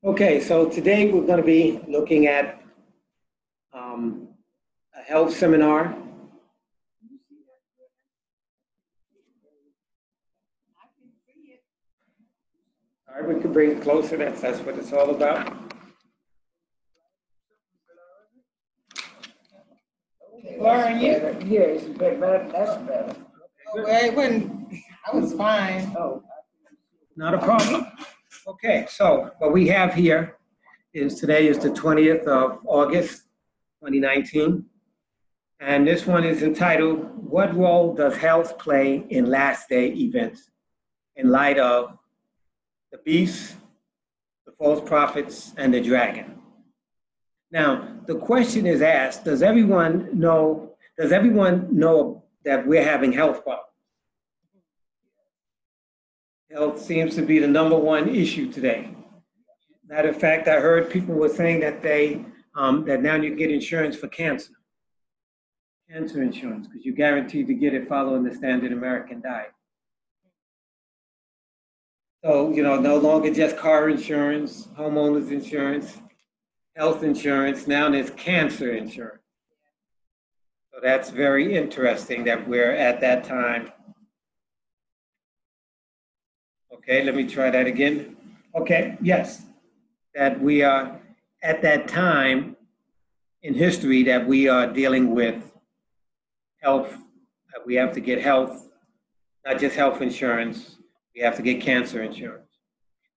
Okay, so today we're going to be looking at um, a health seminar. All right, we can bring it closer. That's what it's all about. Lauren, yes, better. That's better. Oh, well, it wasn't, I was fine. Oh, Not a problem. Okay, so what we have here is today is the 20th of August, 2019. And this one is entitled, What Role Does Health Play in Last Day Events in Light of the Beast, the False Prophets, and the Dragon? Now, the question is asked, does everyone know that we're having health problems? Health seems to be the #1 issue today. Matter of fact, I heard people were saying that that now you get insurance for cancer insurance, because you're guaranteed to get it following the standard American diet. So, no longer just car insurance, homeowners insurance, health insurance, now there's cancer insurance. So that's very interesting that we're at that time. Okay, let me try that again. Okay, yes, that we are at that time in history that we are dealing with health. We have to get health, not just health insurance, we have to get cancer insurance.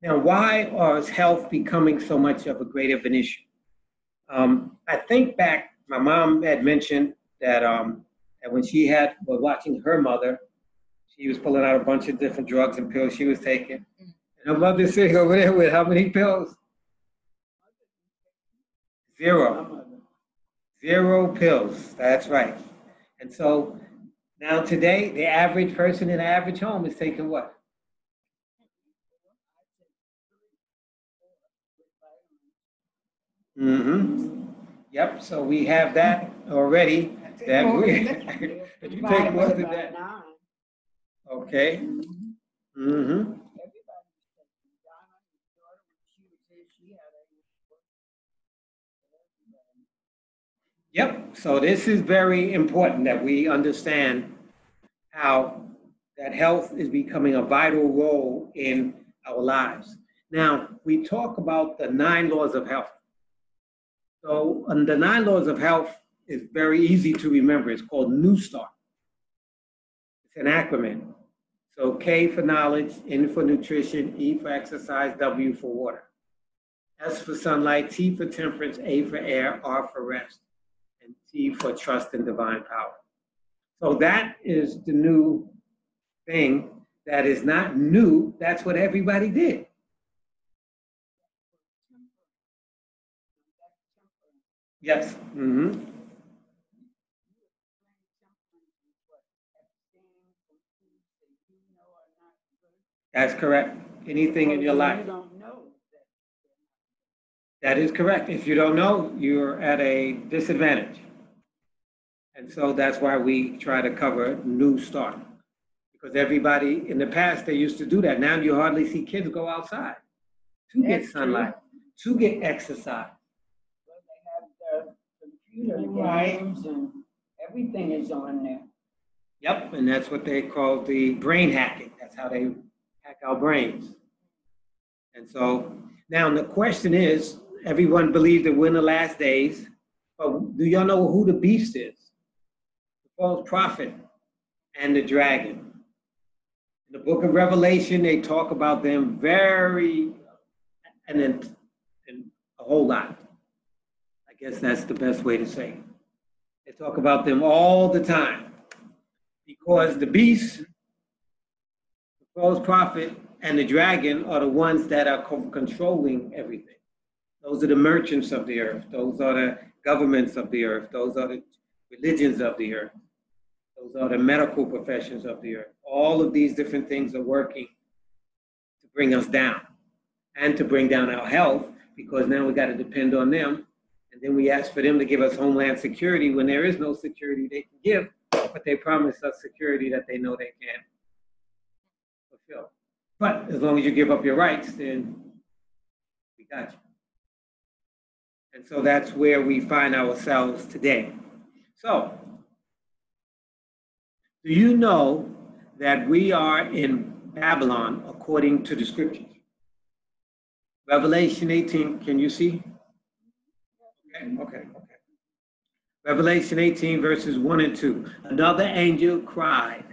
Now, why is health becoming so much of a great of an issue? I think back, my mom had mentioned that when she was watching her mother, she was pulling out a bunch of different drugs and pills she was taking. And her mother's sitting over there with how many pills? 0. 0 pills, that's right. And so now today, the average person in the average home is taking what? Mm-hmm. Yep, so we have that already. That you take more than that. Okay. Mm-hmm. Yep, so this is very important that we understand how that health is becoming a vital role in our lives. Now, we talk about the 9 laws of health. So the 9 laws of health is very easy to remember. It's called New Start. It's an acronym. So K for knowledge, N for nutrition, E for exercise, W for water. S for sunlight, T for temperance, A for air, R for rest, and T for trust in divine power. So that is the new thing that is not new. That's what everybody did. Yes. Mm-hmm. That's correct. Anything in your life. That is correct. If you don't know, you're at a disadvantage. And so that's why we try to cover New Start. Because everybody in the past, they used to do that. Now you hardly see kids go outside to get sunlight, to get exercise. well, they have the computer games and everything is on there. Yep, and that's what they call the brain hacking. That's how they hack our brains. And so now the question is, everyone believes that we're in the last days, but do y'all know who the beast is? The false prophet and the dragon. In the book of Revelation, they talk about them and a whole lot. I guess that's the best way to say it. They talk about them all the time because the beast, the false prophet, and the dragon are the ones that are controlling everything. Those are the merchants of the earth. Those are the governments of the earth. Those are the religions of the earth. Those are the medical professions of the earth. All of these different things are working to bring us down and to bring down our health, because now we got to depend on them. And then we ask for them to give us homeland security when there is no security they can give, but they promise us security that they know they can't fulfill. But as long as you give up your rights, then we Gotcha. And so that's where we find ourselves today. So, do you know that we are in Babylon according to the scriptures? Revelation 18, can you see? Okay. Revelation 18, verses 1 and 2. Another angel cried,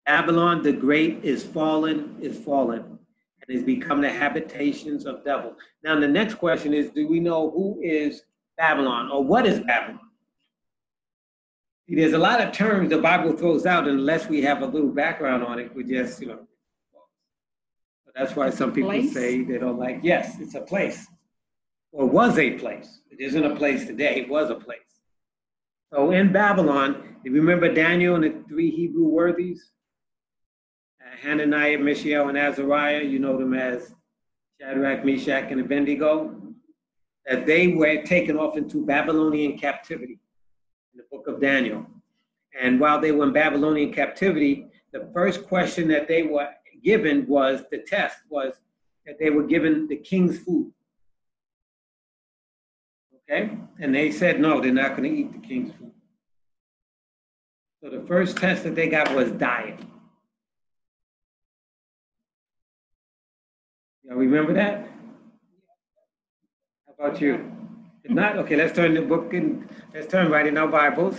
Babylon the great is fallen, and has become the habitations of devil. Now the next question is, do we know who is Babylon, or what is Babylon? See, there's a lot of terms the Bible throws out, and unless we have a little background on it, we just, that's why some people say they don't like, yes, it's a place, or was a place. It isn't a place today, it was a place. So in Babylon, you remember Daniel and the three Hebrew worthies? Hananiah, Mishael, and Azariah, you know them as Shadrach, Meshach, and Abednego, that they were taken off into Babylonian captivity in the book of Daniel. And while they were in Babylonian captivity, the first question that they were given was, the test was that they were given the king's food. Okay? And they said, no, they're not going to eat the king's food. So the first test that they got was diet. Y'all remember that? How about you? If not, okay, let's turn the book and let's turn right in our Bibles.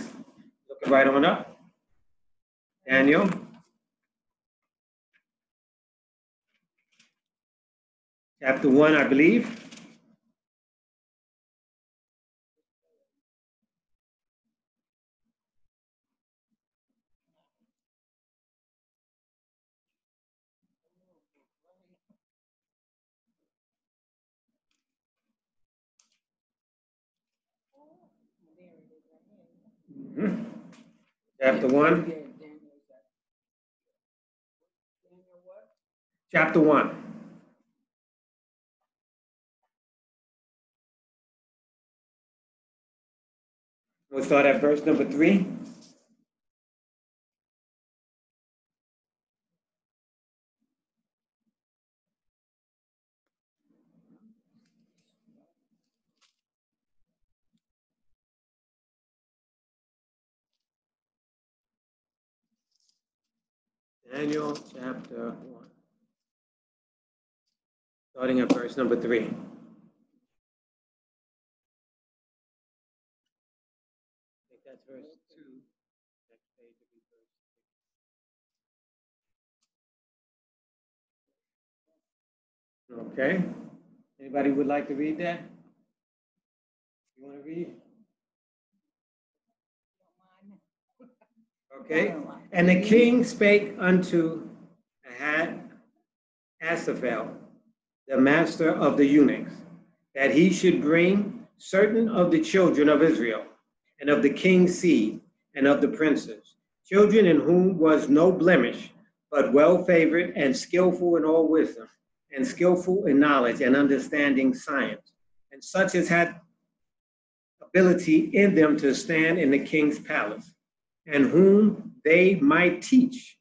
Look it right on up. Daniel. Chapter 1, I believe. Mm-hmm. Chapter 1. Chapter 1. We'll start at verse number 3. Daniel chapter 1. Starting at verse number 3. I think that's verse 2. Next page will be verse 6. Okay. Anybody would like to read that? You want to read? Okay. And the king spake unto Asaphael, the master of the eunuchs, that he should bring certain of the children of Israel, and of the king's seed, and of the princes, children in whom was no blemish, but well favored and skillful in all wisdom, and skillful in knowledge and understanding science, and such as had ability in them to stand in the king's palace, and whom they might teach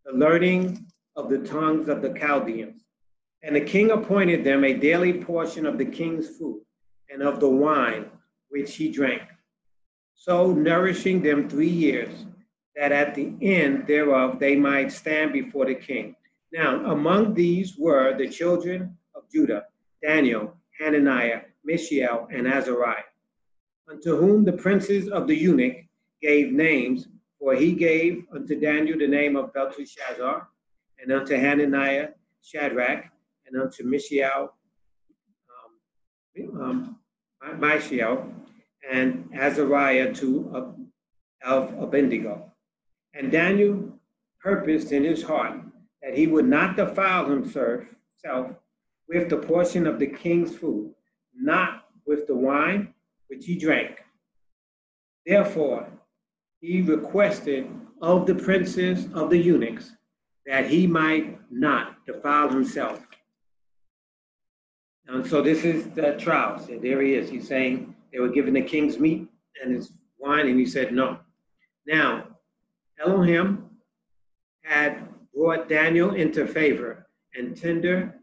the learning of the tongues of the Chaldeans. And the king appointed them a daily portion of the king's food and of the wine which he drank, so nourishing them 3 years, that at the end thereof they might stand before the king. Now, among these were the children of Judah, Daniel, Hananiah, Mishael, and Azariah, unto whom the princes of the eunuch gave names, for he gave unto Daniel the name of Belteshazzar, and unto Hananiah Shadrach, and unto Mishael Mishael, and Azariah to of Abednego. And Daniel purposed in his heart that he would not defile himself with the portion of the king's food, not with the wine which he drank. Therefore, he requested of the princes of the eunuchs that he might not defile himself. And so this is the trial. So there he is. He's saying they were given the king's meat and his wine, and he said no. Now, Elohim had brought Daniel into favor and tender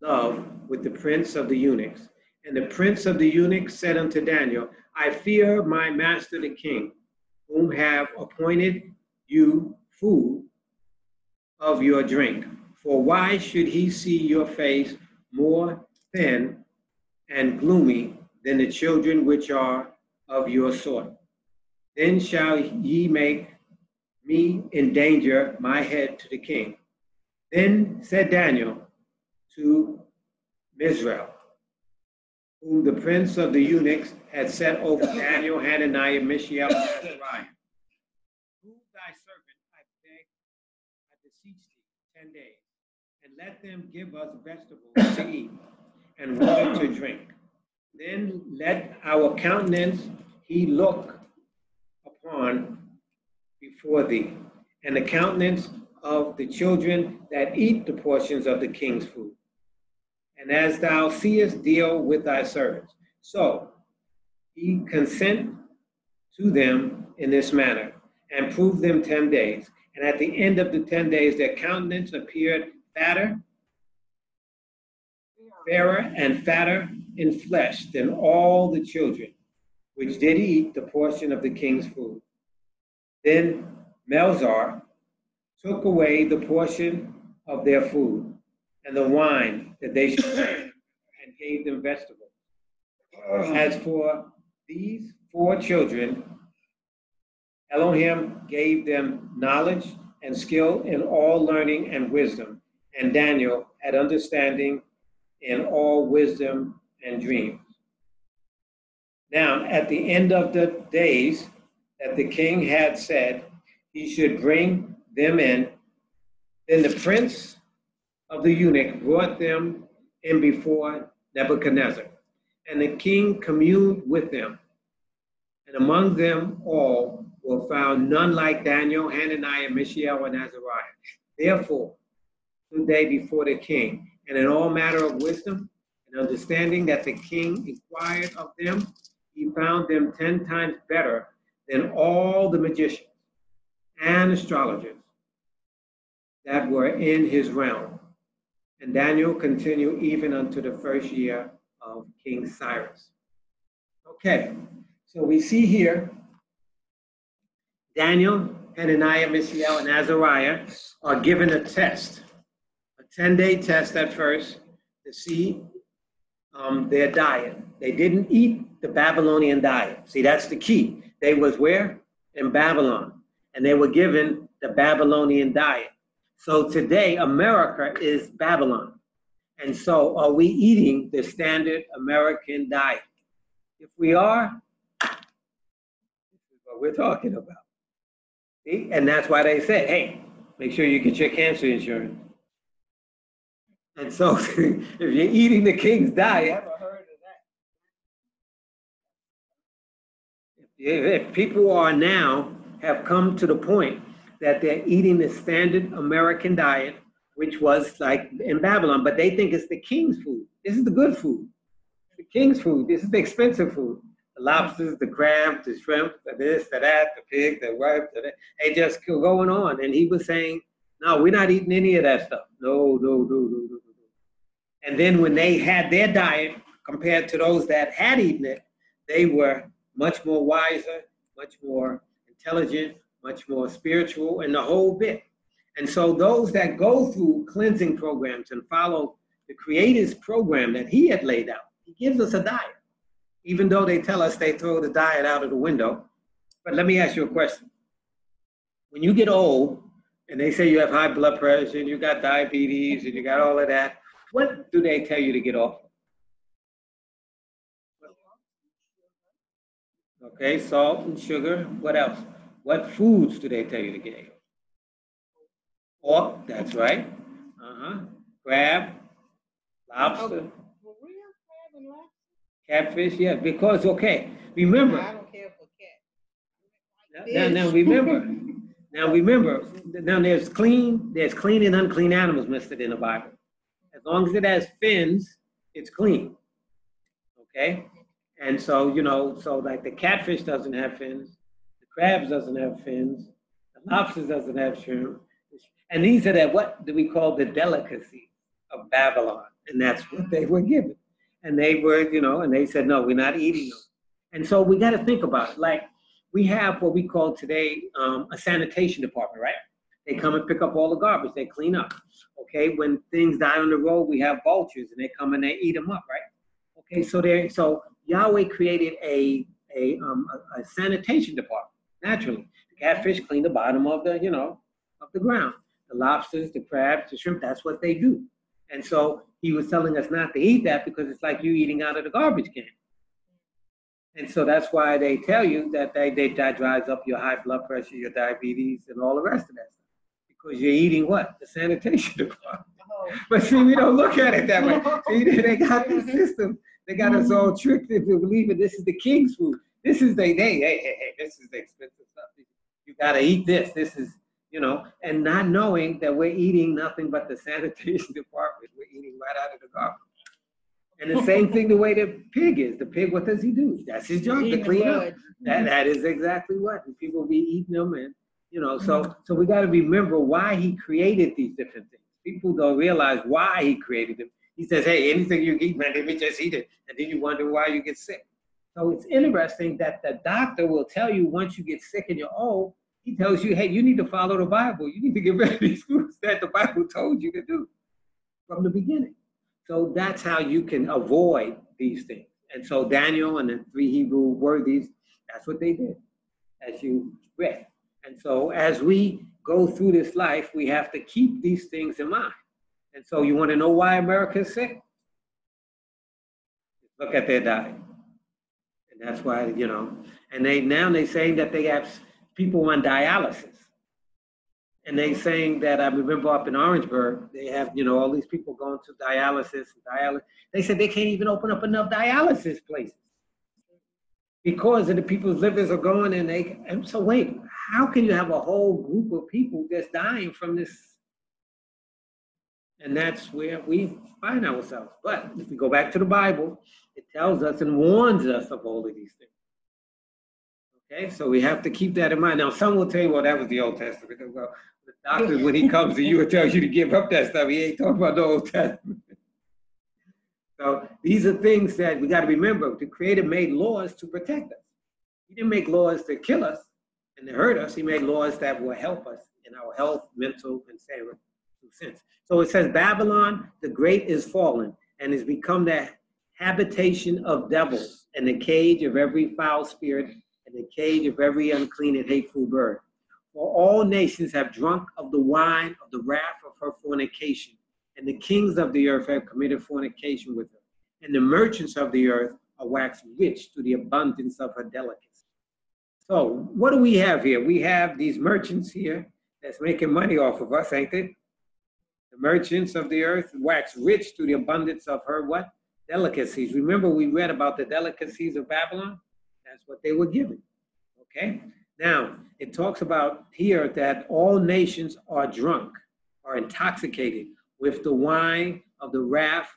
love with the prince of the eunuchs. And the prince of the eunuchs said unto Daniel, I fear my master the king, whom have appointed you food of your drink. For why should he see your face more thin and gloomy than the children which are of your sort? Then shall ye make me endanger my head to the king. Then said Daniel to Misrael, whom the prince of the eunuchs had set over Daniel, Hananiah, Mishael, and Azariah, prove thy servant, I beg, I beseech thee, 10 days, and let them give us vegetables to eat and water to drink. Then let our countenance he look upon before thee, and the countenance of the children that eat the portions of the king's food. And as thou seest, deal with thy servants. So he consent to them in this manner, and prove them 10 days. And at the end of the 10 days, their countenance appeared fairer and fatter in flesh than all the children which did eat the portion of the king's food. Then Melzar took away the portion of their food and the wine that they should drink, and gave them vegetables. As for these 4 children, Elohim gave them knowledge and skill in all learning and wisdom, and Daniel had understanding in all wisdom and dreams. Now, at the end of the days that the king had said he should bring them in, then the prince of the eunuch brought them in before Nebuchadnezzar, and the king communed with them. And among them all were found none like Daniel, Hananiah, Mishael, and Azariah. Therefore stood they before the king, and in all matter of wisdom and understanding that the king inquired of them, he found them 10 times better than all the magicians and astrologers that were in his realm. And Daniel continued even unto the first year of King Cyrus. Okay, so we see here Daniel, Hananiah, Mishael, and Azariah are given a test, a 10-day test at first to see their diet. They didn't eat the Babylonian diet. See, that's the key. They was where? In Babylon. And they were given the Babylonian diet. So today, America is Babylon. And so are we eating the standard American diet? If we are, this is what we're talking about. See? And that's why they say, hey, make sure you get your cancer insurance. And so if you're eating the king's diet, if people are now have come to the point that they're eating the standard American diet, which was like in Babylon, but they think it's the king's food. This is the good food. The king's food. This is the expensive food. The lobsters, the crabs, the shrimp, the this, the that, the pig, the wife, the that. They just keep going on. And he was saying, no, we're not eating any of that stuff. No. And then when they had their diet compared to those that had eaten it, they were much more wiser, much more intelligent, much more spiritual, and the whole bit. And so those that go through cleansing programs and follow the Creator's program that he had laid out, he gives us a diet, even though they tell us they throw the diet out of the window. But let me ask you a question. When you get old and they say you have high blood pressure and you got diabetes and you got all of that, what do they tell you to get off? Okay, salt and sugar. What else? What foods do they tell you to get? Pork, that's right. Crab, lobster. Catfish, yeah, because, okay, remember. I don't care for cat. Now remember, there's clean and unclean animals listed in the Bible. As long as it has fins, it's clean, okay? And so, so like the catfish doesn't have fins, the crabs doesn't have fins, the lobsters doesn't have shrimp. And these are what do we call the delicacies of Babylon. And that's what they were given. And they were, and they said, no, we're not eating them. And so we got to think about it. Like, we have what we call today a sanitation department, right? They come and pick up all the garbage. They clean up. Okay, when things die on the road, we have vultures, and they come and they eat them up, right? Okay, so Yahweh created a sanitation department naturally. The catfish clean the bottom of the of the ground. The lobsters, the crabs, the shrimp, that's what they do. And so he was telling us not to eat that because it's like you eating out of the garbage can. And so that's why they tell you that that drives up your high blood pressure, your diabetes, and all the rest of that stuff. Because you're eating what? The sanitation department. But see, we don't look at it that way. See, they got the system. They got us all tricked into believing this is the king's food. This is hey, this is the expensive stuff. You got to eat this. This is, and not knowing that we're eating nothing but the sanitation department. We're eating right out of the garbage. And the same thing the way the pig is. The pig, what does he do? That's his job, to clean up. That is exactly what. And people be eating them, and so we got to remember why he created these different things. People don't realize why he created them. He says, hey, anything you eat, man, let me just eat it. And then you wonder why you get sick. So it's interesting that the doctor will tell you once you get sick and you're old, he tells you, hey, you need to follow the Bible. You need to get rid of these foods that the Bible told you to do from the beginning. So that's how you can avoid these things. And so Daniel and the 3 Hebrew worthies, that's what they did, as you read. And so as we go through this life, we have to keep these things in mind. And so you want to know why America is sick? Look at their diet. And that's why, and they're saying that they have people on dialysis. And they saying that, I remember up in Orangeburg, they have, all these people going to dialysis. They said they can't even open up enough dialysis places because of the people's livers are going, and so wait, how can you have a whole group of people just dying from this? And that's where we find ourselves. But if we go back to the Bible, it tells us and warns us of all of these things. Okay, so we have to keep that in mind. Now, some will tell you, well, that was the Old Testament. Well, the doctor, when he comes to you and tells you to give up that stuff, he ain't talking about the Old Testament. So these are things that we got to remember. The Creator made laws to protect us. He didn't make laws to kill us and to hurt us. He made laws that will help us in our health, mental, and spiritual sense. So it says, Babylon the Great is fallen and has become the habitation of devils and the cage of every foul spirit and the cage of every unclean and hateful bird. For all nations have drunk of the wine of the wrath of her fornication, and the kings of the earth have committed fornication with her. And the merchants of the earth are waxed rich through the abundance of her delicacy. So what do we have here? We have these merchants here that's making money off of us, ain't they? The merchants of the earth wax rich through the abundance of her what? Delicacies. Remember we read about the delicacies of Babylon? That's what they were given, okay? Now, it talks about here that all nations are drunk, are intoxicated with the wine of the wrath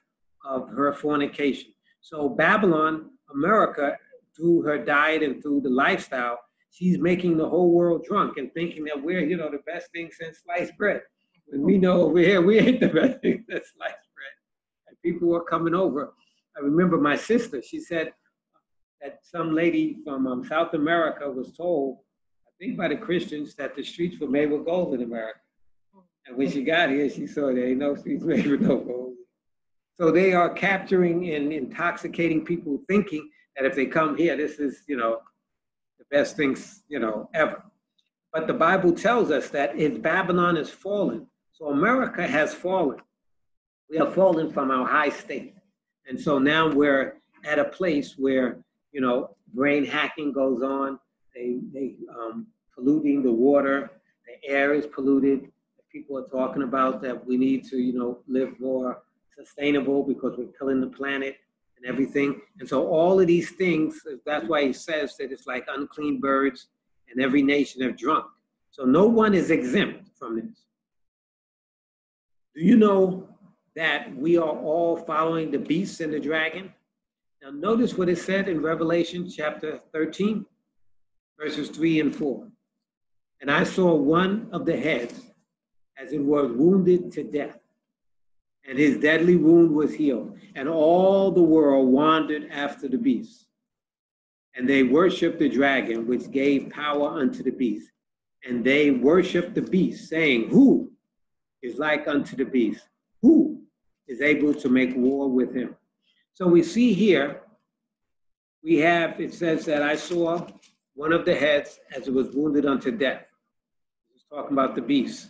of her fornication. So Babylon, America, through her diet and through the lifestyle, she's making the whole world drunk and thinking that we're, the best thing since sliced bread. When we know over here, we ain't the best thing since sliced bread. And people were coming over. I remember my sister, she said that some lady from South America was told, I think by the Christians, that the streets were made with gold in America. And when she got here, she saw there ain't no streets made with no gold. So they are capturing and intoxicating people thinking that if they come here, this is, the best things, ever. But the Bible tells us that if Babylon is fallen, so America has fallen. We have fallen from our high state. And so now we're at a place where, brain hacking goes on. They polluting the water, the air is polluted. People are talking about that we need to, live more sustainable because we're killing the planet and everything. And so all of these things, that's why he says that it's like unclean birds and every nation have drunk. So no one is exempt from this. Do you know that we are all following the beast and the dragon? Now notice what it said in Revelation chapter 13, verses 3 and 4. And I saw one of the heads as it were wounded to death, and his deadly wound was healed. And all the world wandered after the beast. And they worshiped the dragon, which gave power unto the beast. And they worshiped the beast, saying, who is like unto the beast? Who is able to make war with him? So we see here, it says that I saw one of the heads as it was wounded unto death. It's talking about the beast.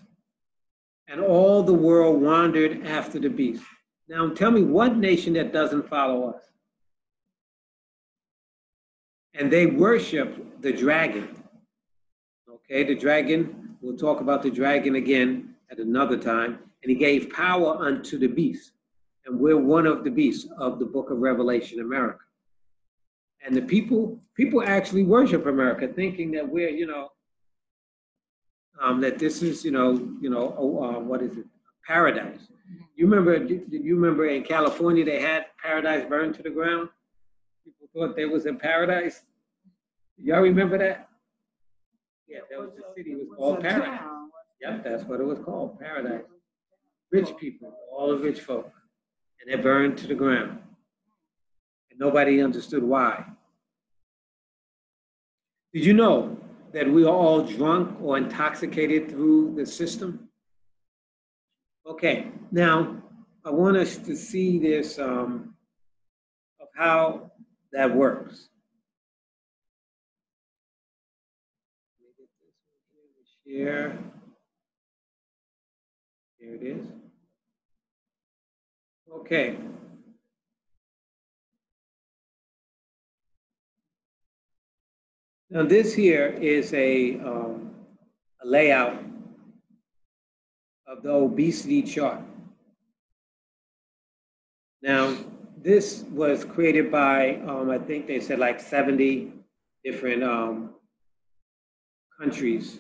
And all the world wandered after the beast. Now tell me what nation that doesn't follow us? And they worship the dragon. Okay, the dragon, we'll talk about the dragon again at another time. And he gave power unto the beast. And we're one of the beasts of the book of Revelation, America. And the people actually worship America, thinking that we're, that this is, what is it? Paradise. You remember in California, they had paradise burned to the ground? People thought they was in paradise. Y'all remember that? Yeah, that was the city. It was called Paradise. Yep, that's what it was called, Paradise. Rich people, all the rich folk. And they burned to the ground. And nobody understood why. Did you know that we are all drunk or intoxicated through the system? Okay, now I want us to see this of how that works. Share. Here it is. Okay. Now this here is a layout of the obesity chart. Now this was created by, I think they said like 70 different countries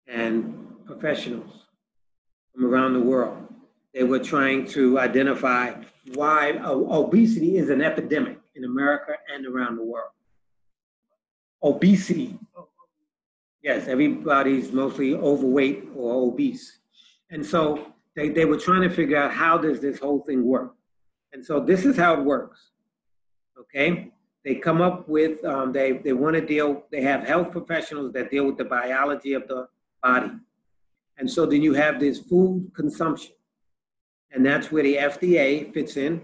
and professionals from around the world. They were trying to identify why obesity is an epidemic in America and around the world. Obesity. Yes, everybody's mostly overweight or obese. And so they were trying to figure out how does this whole thing work. And so this is how it works, okay? They come up with, they want to deal, they have health professionals that deal with the biology of the body. And so then you have this food consumption. And that's where the FDA fits in,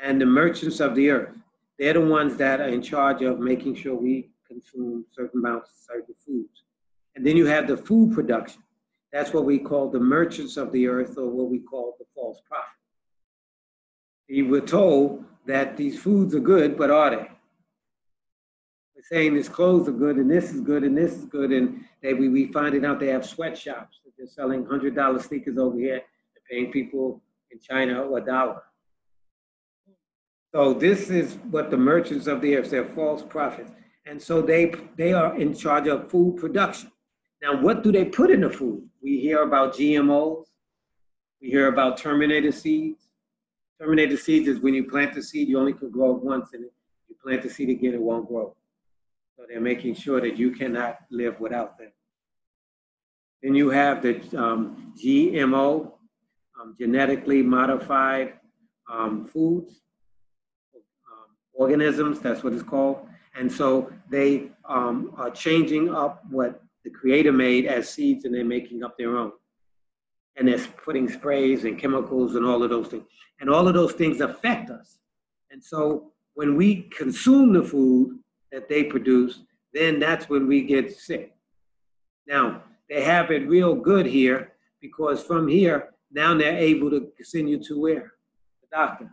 and the merchants of the earth. They're the ones that are in charge of making sure we consume certain amounts of certain foods. And then you have the food production. That's what we call the merchants of the earth, or what we call the false prophet. We were told that these foods are good, but are they? We're saying these clothes are good, and this is good, and this is good, and we finding out they have sweatshops that they're selling $100 sneakers over here, and paying people in China $1. So this is what the merchants of the earth, they're false prophets. And so they are in charge of food production. Now, what do they put in the food? We hear about GMOs. We hear about terminator seeds. Terminator seeds is when you plant the seed, you only can grow it once, and if you plant the seed again, it won't grow. So they're making sure that you cannot live without them. Then you have the GMO, genetically modified foods, organisms, that's what it's called. And so they are changing up what the Creator made as seeds, and they're making up their own. And they're putting sprays and chemicals and all of those things. And all of those things affect us. And so when we consume the food that they produce, then that's when we get sick. Now, they have it real good here, because from here, now they're able to send you to where? The doctor.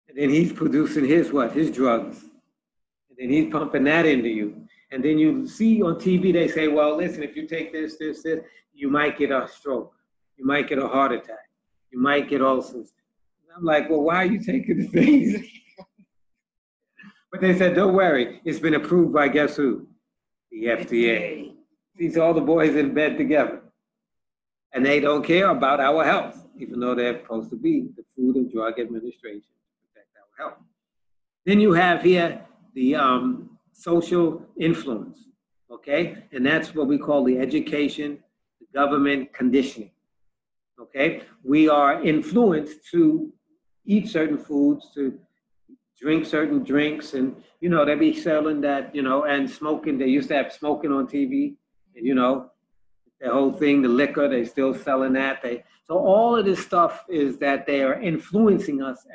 And then he's producing his drugs. And then he's pumping that into you. And then you see on TV, they say, well, listen, if you take this, you might get a stroke. You might get a heart attack. You might get ulcers. And I'm like, well, why are you taking the things? But they said, don't worry. It's been approved by guess who? The FDA. These are all the boys in bed together. And they don't care about our health, even though they're supposed to be the Food and Drug Administration to protect our health. Then you have here the social influence, okay? And that's what we call the education, the government conditioning. Okay, we are influenced to eat certain foods, to drink certain drinks, and they be selling that, and smoking. They used to have smoking on TV, and the whole thing, the liquor, they still selling that. So all of this stuff is that they are influencing us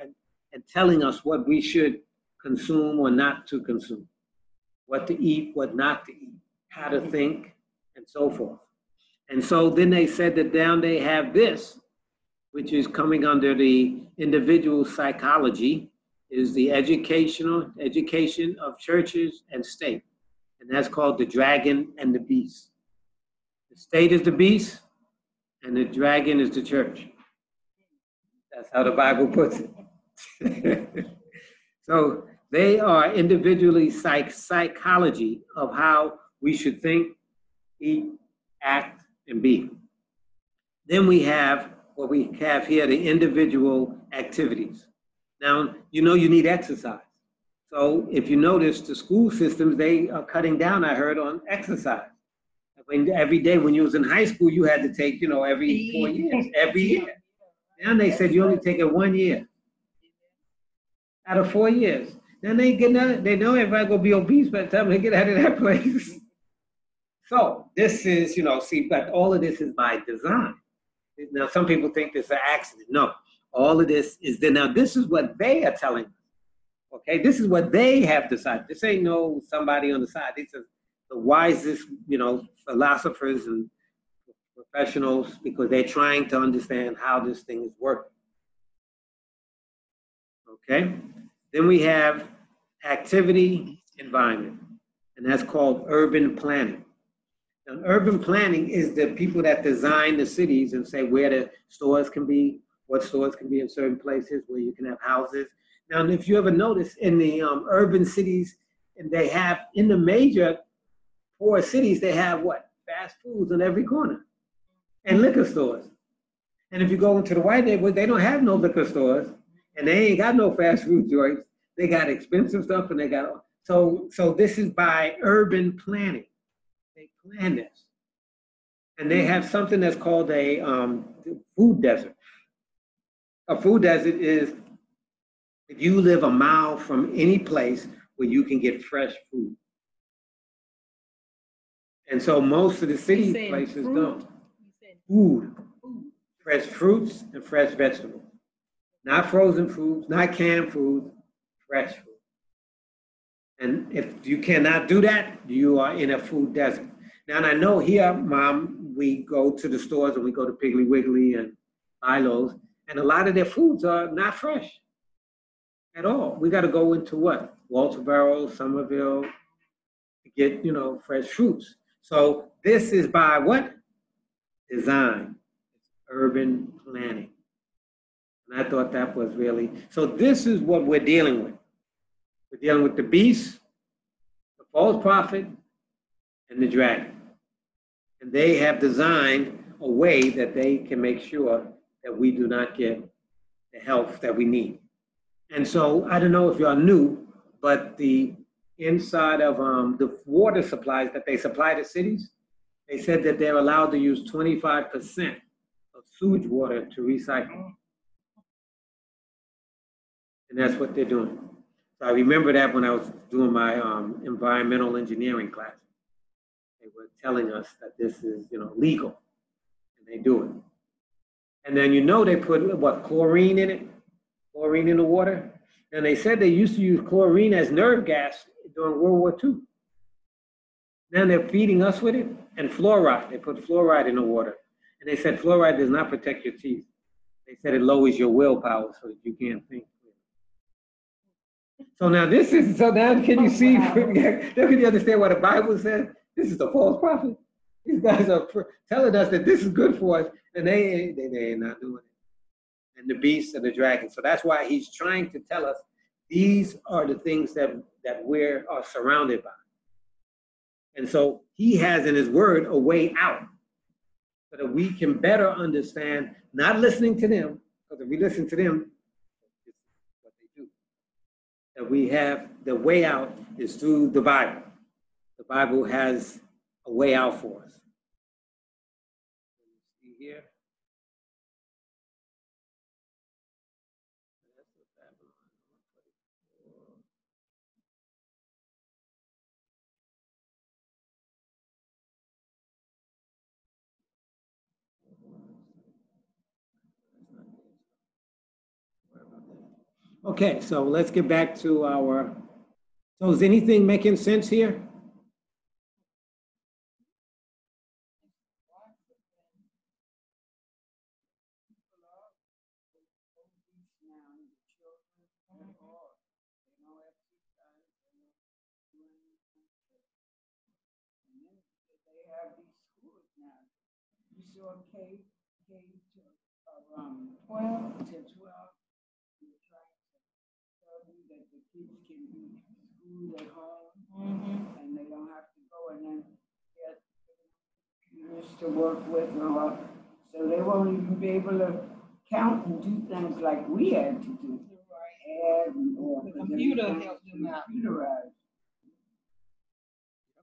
and telling us what we should consume or not to consume, what to eat, what not to eat, how to think, and so forth. And so then they said that down they have this, which is coming under the individual psychology, is the education of churches and state. And that's called the dragon and the beast. The state is the beast, and the dragon is the church. That's how the Bible puts it. So they are individually psychology of how we should think, eat, act, and be. Then we have what we have here, the individual activities. Now, you need exercise. So if you notice, the school systems, they are cutting down, I heard, on exercise. Every day when you was in high school, you had to take, every 4 years, every year. Now they said you only take it 1 year out of 4 years. Then they know everybody gonna be obese by the time they get out of that place. So this is, but all of this is by design. Now, some people think this is an accident. No, all of this is there. Now, this is what they are telling us. Okay, this is what they have decided. This ain't no somebody on the side. These are the wisest, philosophers and professionals, because they're trying to understand how this thing is working. Okay, then we have activity environment, and that's called urban planning. Now, urban planning is the people that design the cities and say where the stores can be, what stores can be in certain places, where you can have houses. Now, if you ever notice in the urban cities, and they have in the major poor cities, they have what? Fast foods on every corner and liquor stores. And if you go into the white neighborhood, they don't have no liquor stores and they ain't got no fast food joints. They got expensive stuff and they got, so this is by urban planning. They plan this. And they have something that's called a food desert. A food desert is if you live a mile from any place where you can get fresh food. And so most of the city places don't. Food. Fresh fruits and fresh vegetables. Not frozen foods, not canned foods, fresh food. And if you cannot do that, you are in a food desert. Now, and I know here, Mom, we go to the stores and we go to Piggly Wiggly and Milo's, and a lot of their foods are not fresh at all. We got to go into what? Walter Barrow, Somerville, to get, fresh fruits. So this is by what? Design. It's urban planning. And I thought that was really, so this is what we're dealing with. We're dealing with the beast, the false prophet, and the dragon. And they have designed a way that they can make sure that we do not get the health that we need. And so I don't know if y'all knew, but the inside of the water supplies that they supply to cities, they said that they're allowed to use 25% of sewage water to recycle. And that's what they're doing. So I remember that when I was doing my environmental engineering class. They were telling us that this is, legal, and they do it. And then they put what, chlorine in it, chlorine in the water. And they said they used to use chlorine as nerve gas during World War II. Now they're feeding us with it, and fluoride. They put fluoride in the water, and they said fluoride does not protect your teeth. They said it lowers your willpower so that you can't think. So now now can you see, now can you understand what the Bible says? This is the false prophet. These guys are telling us that this is good for us, and they ain't not doing it. And the beast and the dragon. So that's why he's trying to tell us these are the things that we are surrounded by. And so he has in his word a way out so that we can better understand, not listening to them, because if we listen to them, this is what they do. That we have the way out is through the Bible. The Bible has a way out for us. See here? Okay, so let's get back to our, so is anything making sense here? They have these schools now. You saw K to 12 to 12. You're trying to tell me that the kids can be schooled at home and they don't have to go and then get computers to work with and all. So they won't even be able to count and do things like we had to do. Add or The computer helped them out. computerized.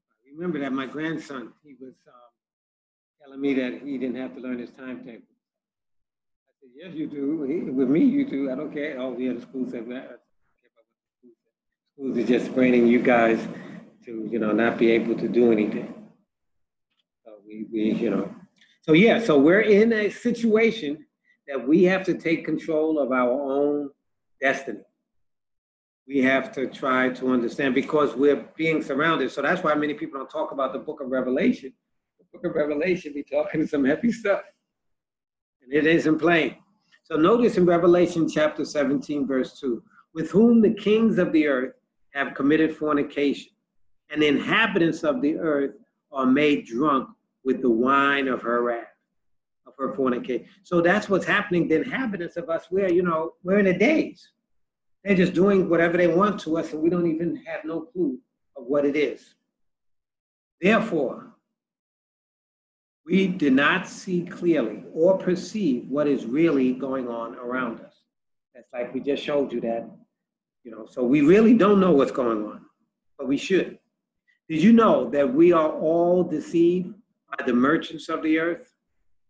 I remember that my grandson, he was telling me that he didn't have to learn his timetable. I said, yes, you do. With me, you do. I don't care. Oh, yeah, the school said, well, I don't care about what the school said. Schools are just training you guys to, not be able to do anything. So so yeah, so we're in a situation that we have to take control of our own destiny. We have to try to understand because we're being surrounded. So that's why many people don't talk about the book of Revelation. The book of Revelation be talking some heavy stuff. And it isn't plain. So notice in Revelation chapter 17, verse 2, with whom the kings of the earth have committed fornication, and the inhabitants of the earth are made drunk with the wine of her wrath, of her fornication. So that's what's happening. The inhabitants of us, we're in a daze. They're just doing whatever they want to us, and we don't even have no clue of what it is. Therefore, we do not see clearly or perceive what is really going on around us. That's like we just showed you that, so we really don't know what's going on, but we should. Did you know that we are all deceived by the merchants of the earth?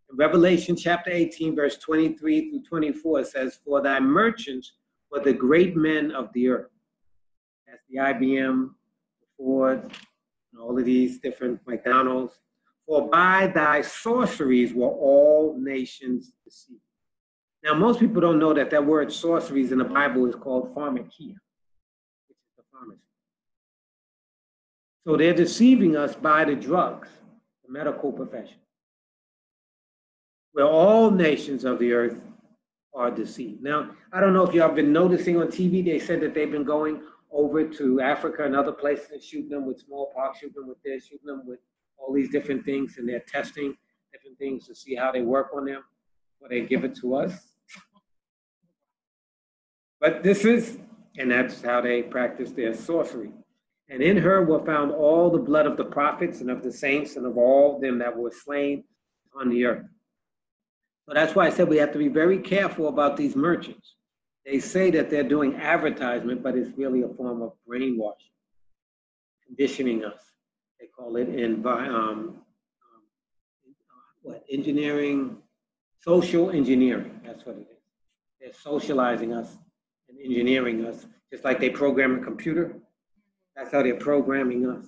In Revelation chapter 18, verse 23 through 24, it says, for thy merchants were the great men of the earth. That's the IBM, the Ford, and all of these different McDonald's. For by thy sorceries were all nations deceived. Now, most people don't know that that word sorceries in the Bible is called pharmakia, which is the pharmacy. So they're deceiving us by the drugs, the medical profession, where all nations of the earth are deceived. Now, I don't know if y'all been noticing on TV, they said that they've been going over to Africa and other places and shooting them with smallpox, shooting them with this, shooting them with all these different things, and they're testing different things to see how they work on them, or they give it to us. But and that's how they practice their sorcery. And in her were found all the blood of the prophets and of the saints and of all them that were slain on the earth. So that's why I said we have to be very careful about these merchants. They say that they're doing advertisement, but it's really a form of brainwashing, conditioning us. They call it engineering, social engineering. That's what it is. They're socializing us and engineering us, just like they program a computer. That's how they're programming us.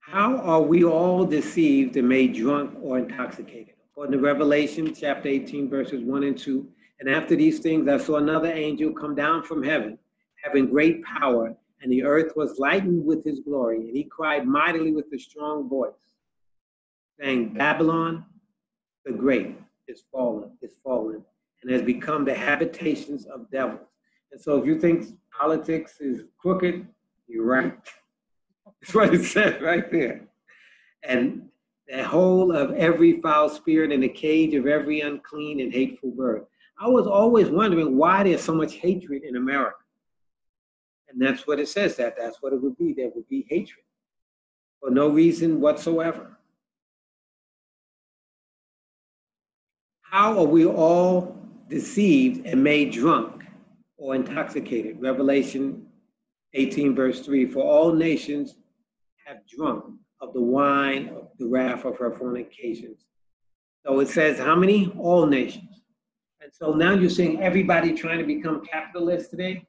How are we all deceived and made drunk or intoxicated? According to Revelation chapter 18, verses 1 and 2, and after these things I saw another angel come down from heaven, having great power, and the earth was lightened with his glory. And he cried mightily with a strong voice, saying, Babylon the great is fallen, and has become the habitations of devils. And so if you think politics is crooked, you're right. That's what it says right there. And the whole of every foul spirit and the cage of every unclean and hateful bird. I was always wondering why there's so much hatred in America. And that's what it says, that's what it would be. There would be hatred for no reason whatsoever. How are we all deceived and made drunk or intoxicated? Revelation 18, verse 3, for all nations have drunk of the wine of the wrath of her fornications. So it says how many? All nations. And so now you're seeing everybody trying to become capitalists today.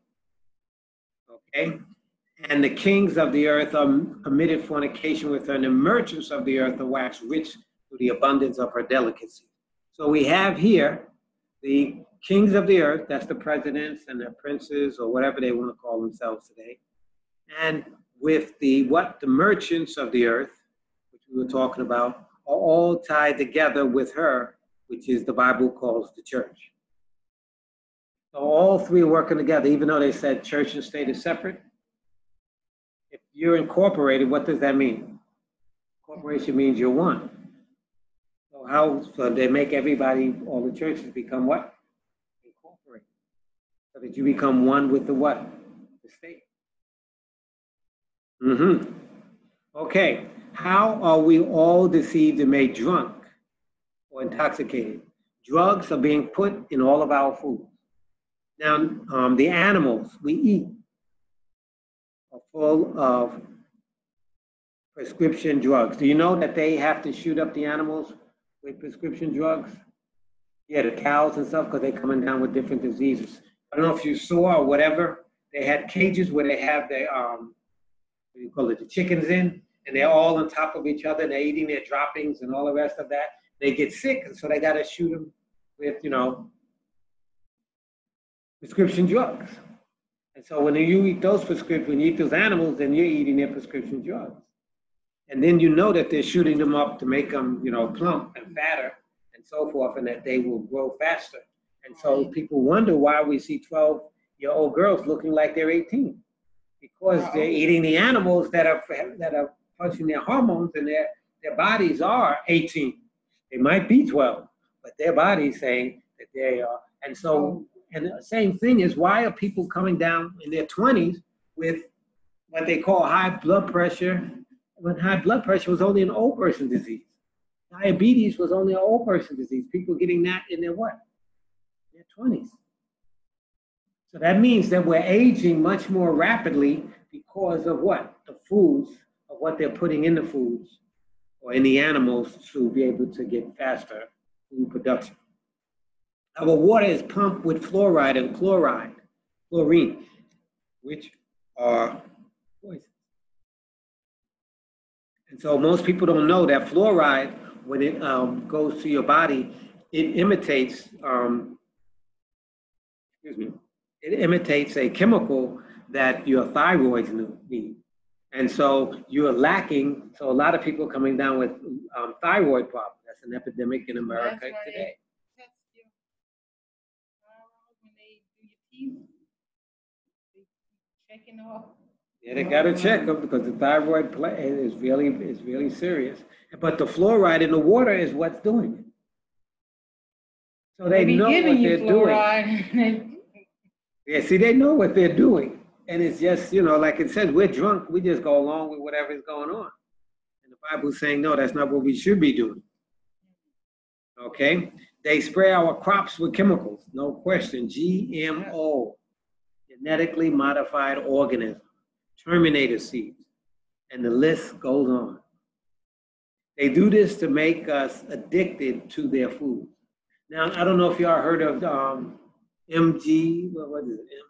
Okay? And the kings of the earth are committed fornication with her, and the merchants of the earth are waxed rich through the abundance of her delicacy. So we have here the kings of the earth, that's the presidents and the princes or whatever they want to call themselves today, and with the merchants of the earth, which we were talking about, are all tied together with her, which is the Bible calls the church. So all three are working together, even though they said church and state is separate. If you're incorporated, what does that mean? Corporation means you're one. So they make everybody, all the churches become what? Incorporated. So that you become one with the what? The state. Okay. How are we all deceived and made drunk or intoxicated? Drugs are being put in all of our food. Now, the animals we eat are full of prescription drugs. Do you know that they have to shoot up the animals with prescription drugs? Yeah, the cows and stuff, because they're coming down with different diseases. I don't know if you saw or whatever, they had cages where they have their, what do you call it, the chickens in, and they're all on top of each other, and they're eating their droppings and all the rest of that. They get sick, and so they got to shoot them with, prescription drugs. And so when you eat when you eat those animals, then you're eating their prescription drugs. And then you know that they're shooting them up to make them, plump and fatter and so forth, and that they will grow faster. And so people wonder why we see 12-year-old girls looking like they're 18, because they're eating the animals that are punching their hormones, and their bodies are 18. They might be 12, but their body's saying that they are. And so, and the same thing is, why are people coming down in their 20s with what they call high blood pressure, when high blood pressure was only an old person disease? Diabetes was only an old person disease. People getting that in their what? Their 20s. So that means that we're aging much more rapidly because of what? The foods, of what they're putting in the foods or in the animals to be able to get faster food production. Our water is pumped with fluoride and chlorine, which are poison. And so most people don't know that fluoride, when it goes to your body, it imitates, a chemical that your thyroids need. And so you're lacking, so a lot of people are coming down with thyroid problems. That's an epidemic in America today. When they do your teeth, they checking off. Yeah, they got to check them because the thyroid is really serious. But the fluoride in the water is what's doing it. So they know what they're doing. Yeah, see, they know what they're doing. And it's just, like it says, we're drunk. We just go along with whatever is going on. And the Bible's saying, no, that's not what we should be doing. Okay? They spray our crops with chemicals. No question. GMO, genetically modified organisms, terminator seeds, and the list goes on. They do this to make us addicted to their food. Now, I don't know if y'all heard of MG, what is it?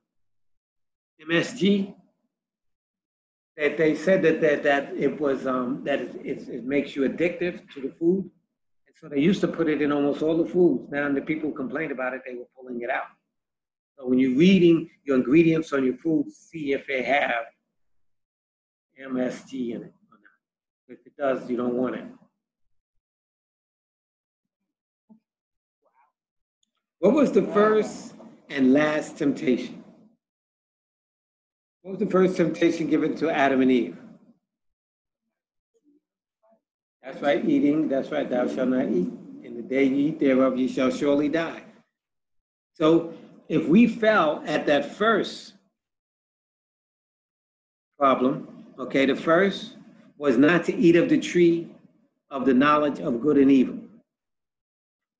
MSG. That they said that it was it makes you addictive to the food, and so they used to put it in almost all the foods. Now, the people complained about it; they were pulling it out. So when you're reading your ingredients on your food, see if they have MSG in it or not. If it does, you don't want it. What was the first and last temptation? What was the first temptation given to Adam and Eve? That's right, eating. That's right, thou shalt not eat. In the day you eat thereof, you shall surely die. So if we fell at that first problem, okay, the first was not to eat of the tree of the knowledge of good and evil.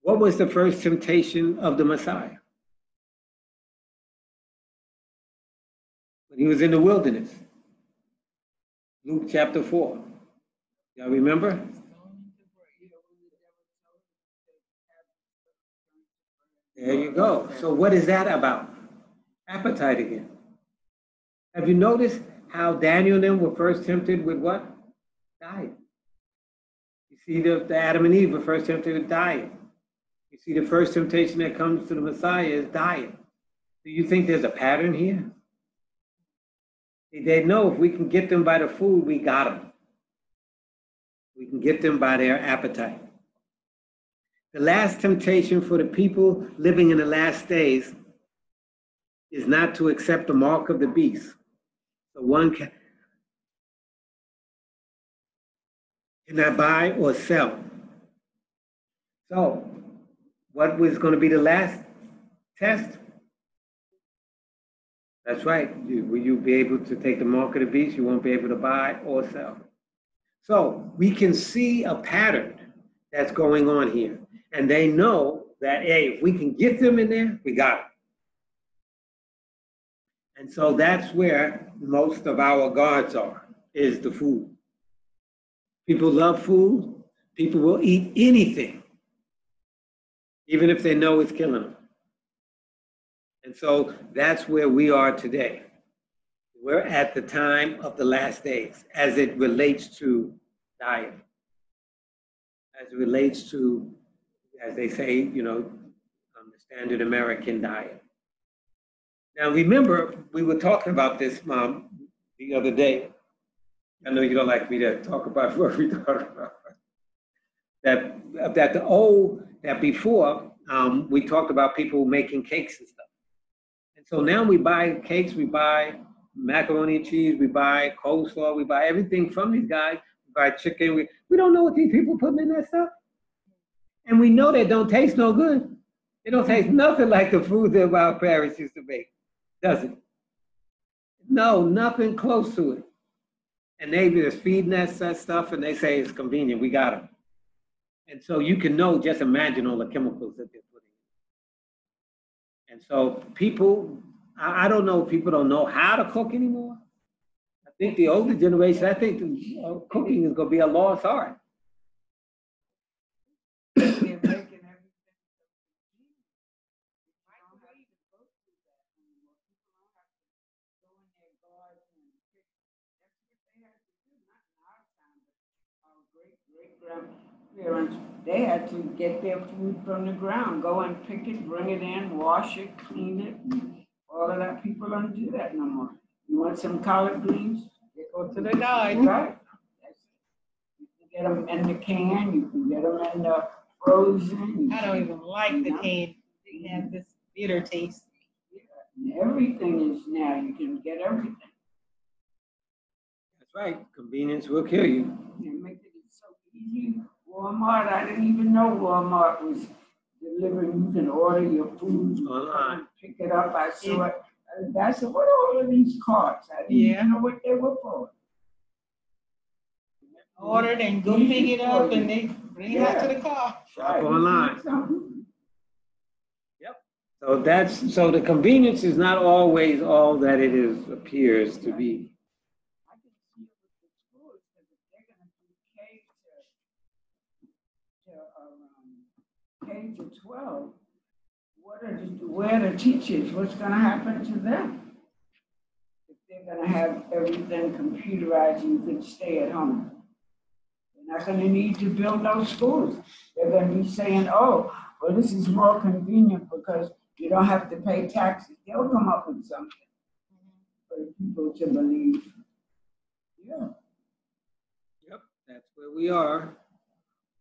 What was the first temptation of the Messiah? When he was in the wilderness. Luke chapter 4. Y'all remember? There you go. So what is that about? Appetite again. Have you noticed how Daniel and them were first tempted with what? Diet. You see, the Adam and Eve were first tempted with diet. You see, the first temptation that comes to the Messiah is diet. Do you think there's a pattern here? They know if we can get them by the food, we got them. We can get them by their appetite. The last temptation for the people living in the last days is not to accept the mark of the beast. So one cannot buy or sell. So what was going to be the last test? That's right. Will you be able to take the mark of the beast? You won't be able to buy or sell. So we can see a pattern that's going on here. And they know that, hey, if we can get them in there, we got it. And so that's where most of our guards are, is the food. People love food. People will eat anything, even if they know it's killing them. And so that's where we are today. We're at the time of the last days as it relates to diet, as it relates to, as they say, the standard American diet. Now, remember, we were talking about this, Mom, the other day. I know you don't like me to talk about what we talked about. That before, we talked about people making cakes and stuff. And so now we buy cakes, we buy macaroni and cheese, we buy coleslaw, we buy everything from these guys. We buy chicken. We don't know what these people putting in that stuff. And we know they don't taste no good. It don't taste nothing like the food that our parents used to make, does it? No, nothing close to it. And they just feeding that stuff and they say it's convenient, we got them. And so you can know, just imagine all the chemicals that they're putting in. And so people, I don't know if people don't know how to cook anymore. I think the older generation, I think cooking is going to be a lost art. They're making everything so convenient. I don't have to go through that anymore. People don't have to go in their garden and pick. That's what they had to do, not in our time, but our great-great-grandparents. They had to get their food from the ground, go and pick it, bring it in, wash it, clean it, and all of that. People don't do that no more. You want some collard greens? They go to the garden. Right. You can get them in the can. You can get them in the frozen. I don't even like the can. They have this bitter taste. Yeah. And everything is now. You can get everything. That's right. Convenience will kill you. They make it so easy. Walmart, I didn't even know Walmart was delivering. You can order your food online, pick it up. I saw it. I said, what are all of these carts? I didn't even know what they were for. Ordered and go pick it up and they bring it out to the car. Shop online. Yep. So the convenience is not always all that it appears to be. I can see it with the schools because if they're going to do K to 12, where are the teachers? What's going to happen to them? If they're going to have everything computerized and you can stay at home. They're not going to need to build those schools. They're going to be saying, oh, well, this is more convenient because you don't have to pay taxes. They'll come up with something for people to believe. Yeah. Yep, that's where we are.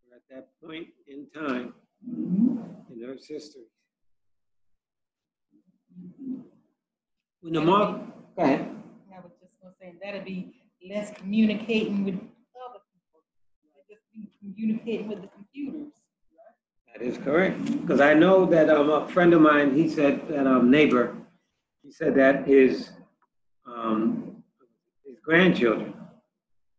We're at that point in time in Earth's history. When the mark, go ahead. I was just going to say, that'll be less communicating with other people. They'll just be communicating with the computers. That is correct. Because I know that a friend of mine, he said that neighbor, he said that his grandchildren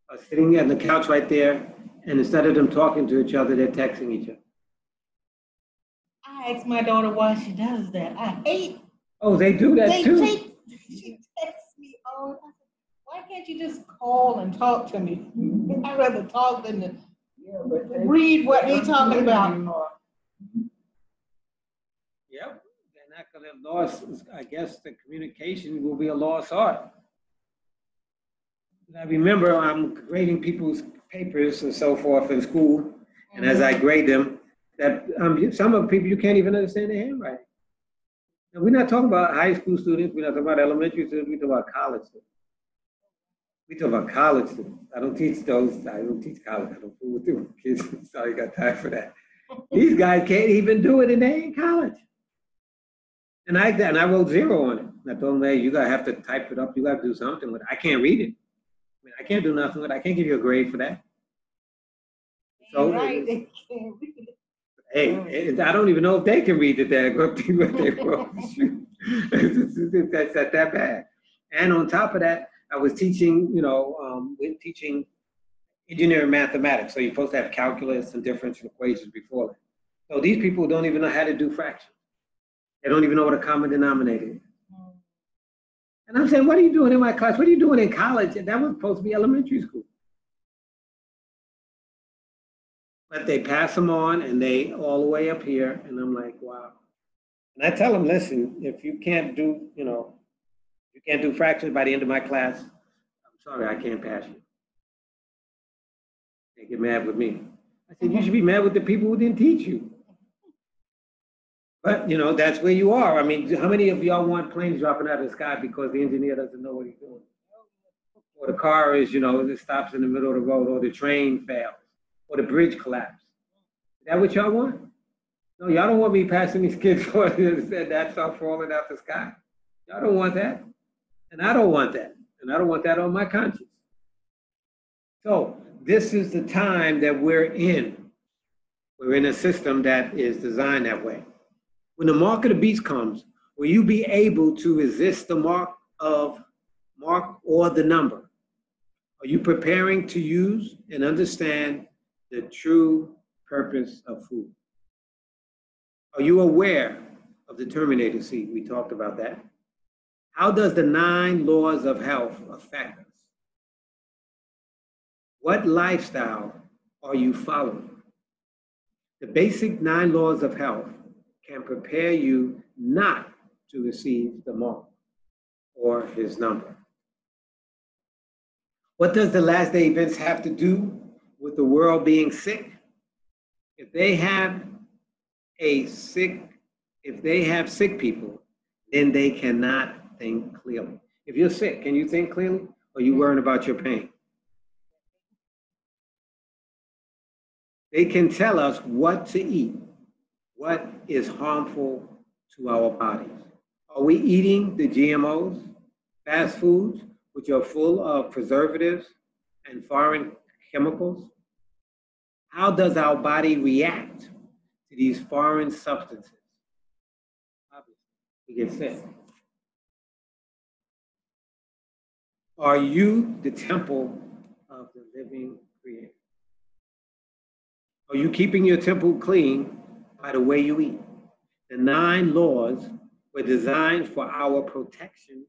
are sitting on the couch right there, and instead of them talking to each other, they're texting each other. I asked my daughter why she does that. I hate. Oh, they do that too. She texts me all the time. Why can't you just call and talk to me? I'd rather talk than to read what they're talking about. Yep, they're not going to lose. I guess the communication will be a lost art. I remember I'm grading people's papers and so forth in school, and as I grade them, that some of the people, you can't even understand their handwriting. And we're not talking about high school students. We're not talking about elementary students. We're talking about college students. We talk about college students. I don't teach those. I don't teach college. I don't fool with them kids. Sorry, got time for that. These guys can't even do it, and they ain't college. And I wrote 0 on it. And I told them, hey, you gotta have to type it up. You gotta do something with it. I can't read it. I mean, I can't do nothing with it. I can't give you a grade for that. So right, they can't read it. Hey, I don't even know if they can read it. That what they wrote. That's that bad. And on top of that, I was teaching, we're teaching engineering mathematics. So you're supposed to have calculus and differential equations before that. So these people don't even know how to do fractions. They don't even know what a common denominator is. And I'm saying, what are you doing in my class? What are you doing in college? And that was supposed to be elementary school. But they pass them on and they all the way up here. And I'm like, wow. And I tell them, listen, if you can't do, you can't do fractions by the end of my class, I'm sorry, I can't pass you. They get mad with me. I said, you should be mad with the people who didn't teach you. But, that's where you are. I mean, how many of y'all want planes dropping out of the sky because the engineer doesn't know what he's doing? Or the car is, it stops in the middle of the road, or the train fails, or the bridge collapses. Is that what y'all want? No, y'all don't want me passing these kids for that stuff falling out the sky. Y'all don't want that. And I don't want that. And I don't want that on my conscience. So this is the time that we're in. We're in a system that is designed that way. When the mark of the beast comes, will you be able to resist the mark or the number? Are you preparing to use and understand the true purpose of food? Are you aware of the Terminator seed? We talked about that. How does the 9 laws of health affect us? What lifestyle are you following? The basic 9 laws of health can prepare you not to receive the mark or his number. What does the last day events have to do with the world being sick? If they have sick people, then they cannot think clearly. If you're sick, can you think clearly? Or are you worrying about your pain? They can tell us what to eat, what is harmful to our bodies. Are we eating the GMOs, fast foods, which are full of preservatives and foreign chemicals? How does our body react to these foreign substances? Obviously, we get sick. Are you the temple of the living Creator? Are you keeping your temple clean by the way you eat? The 9 laws were designed for our protection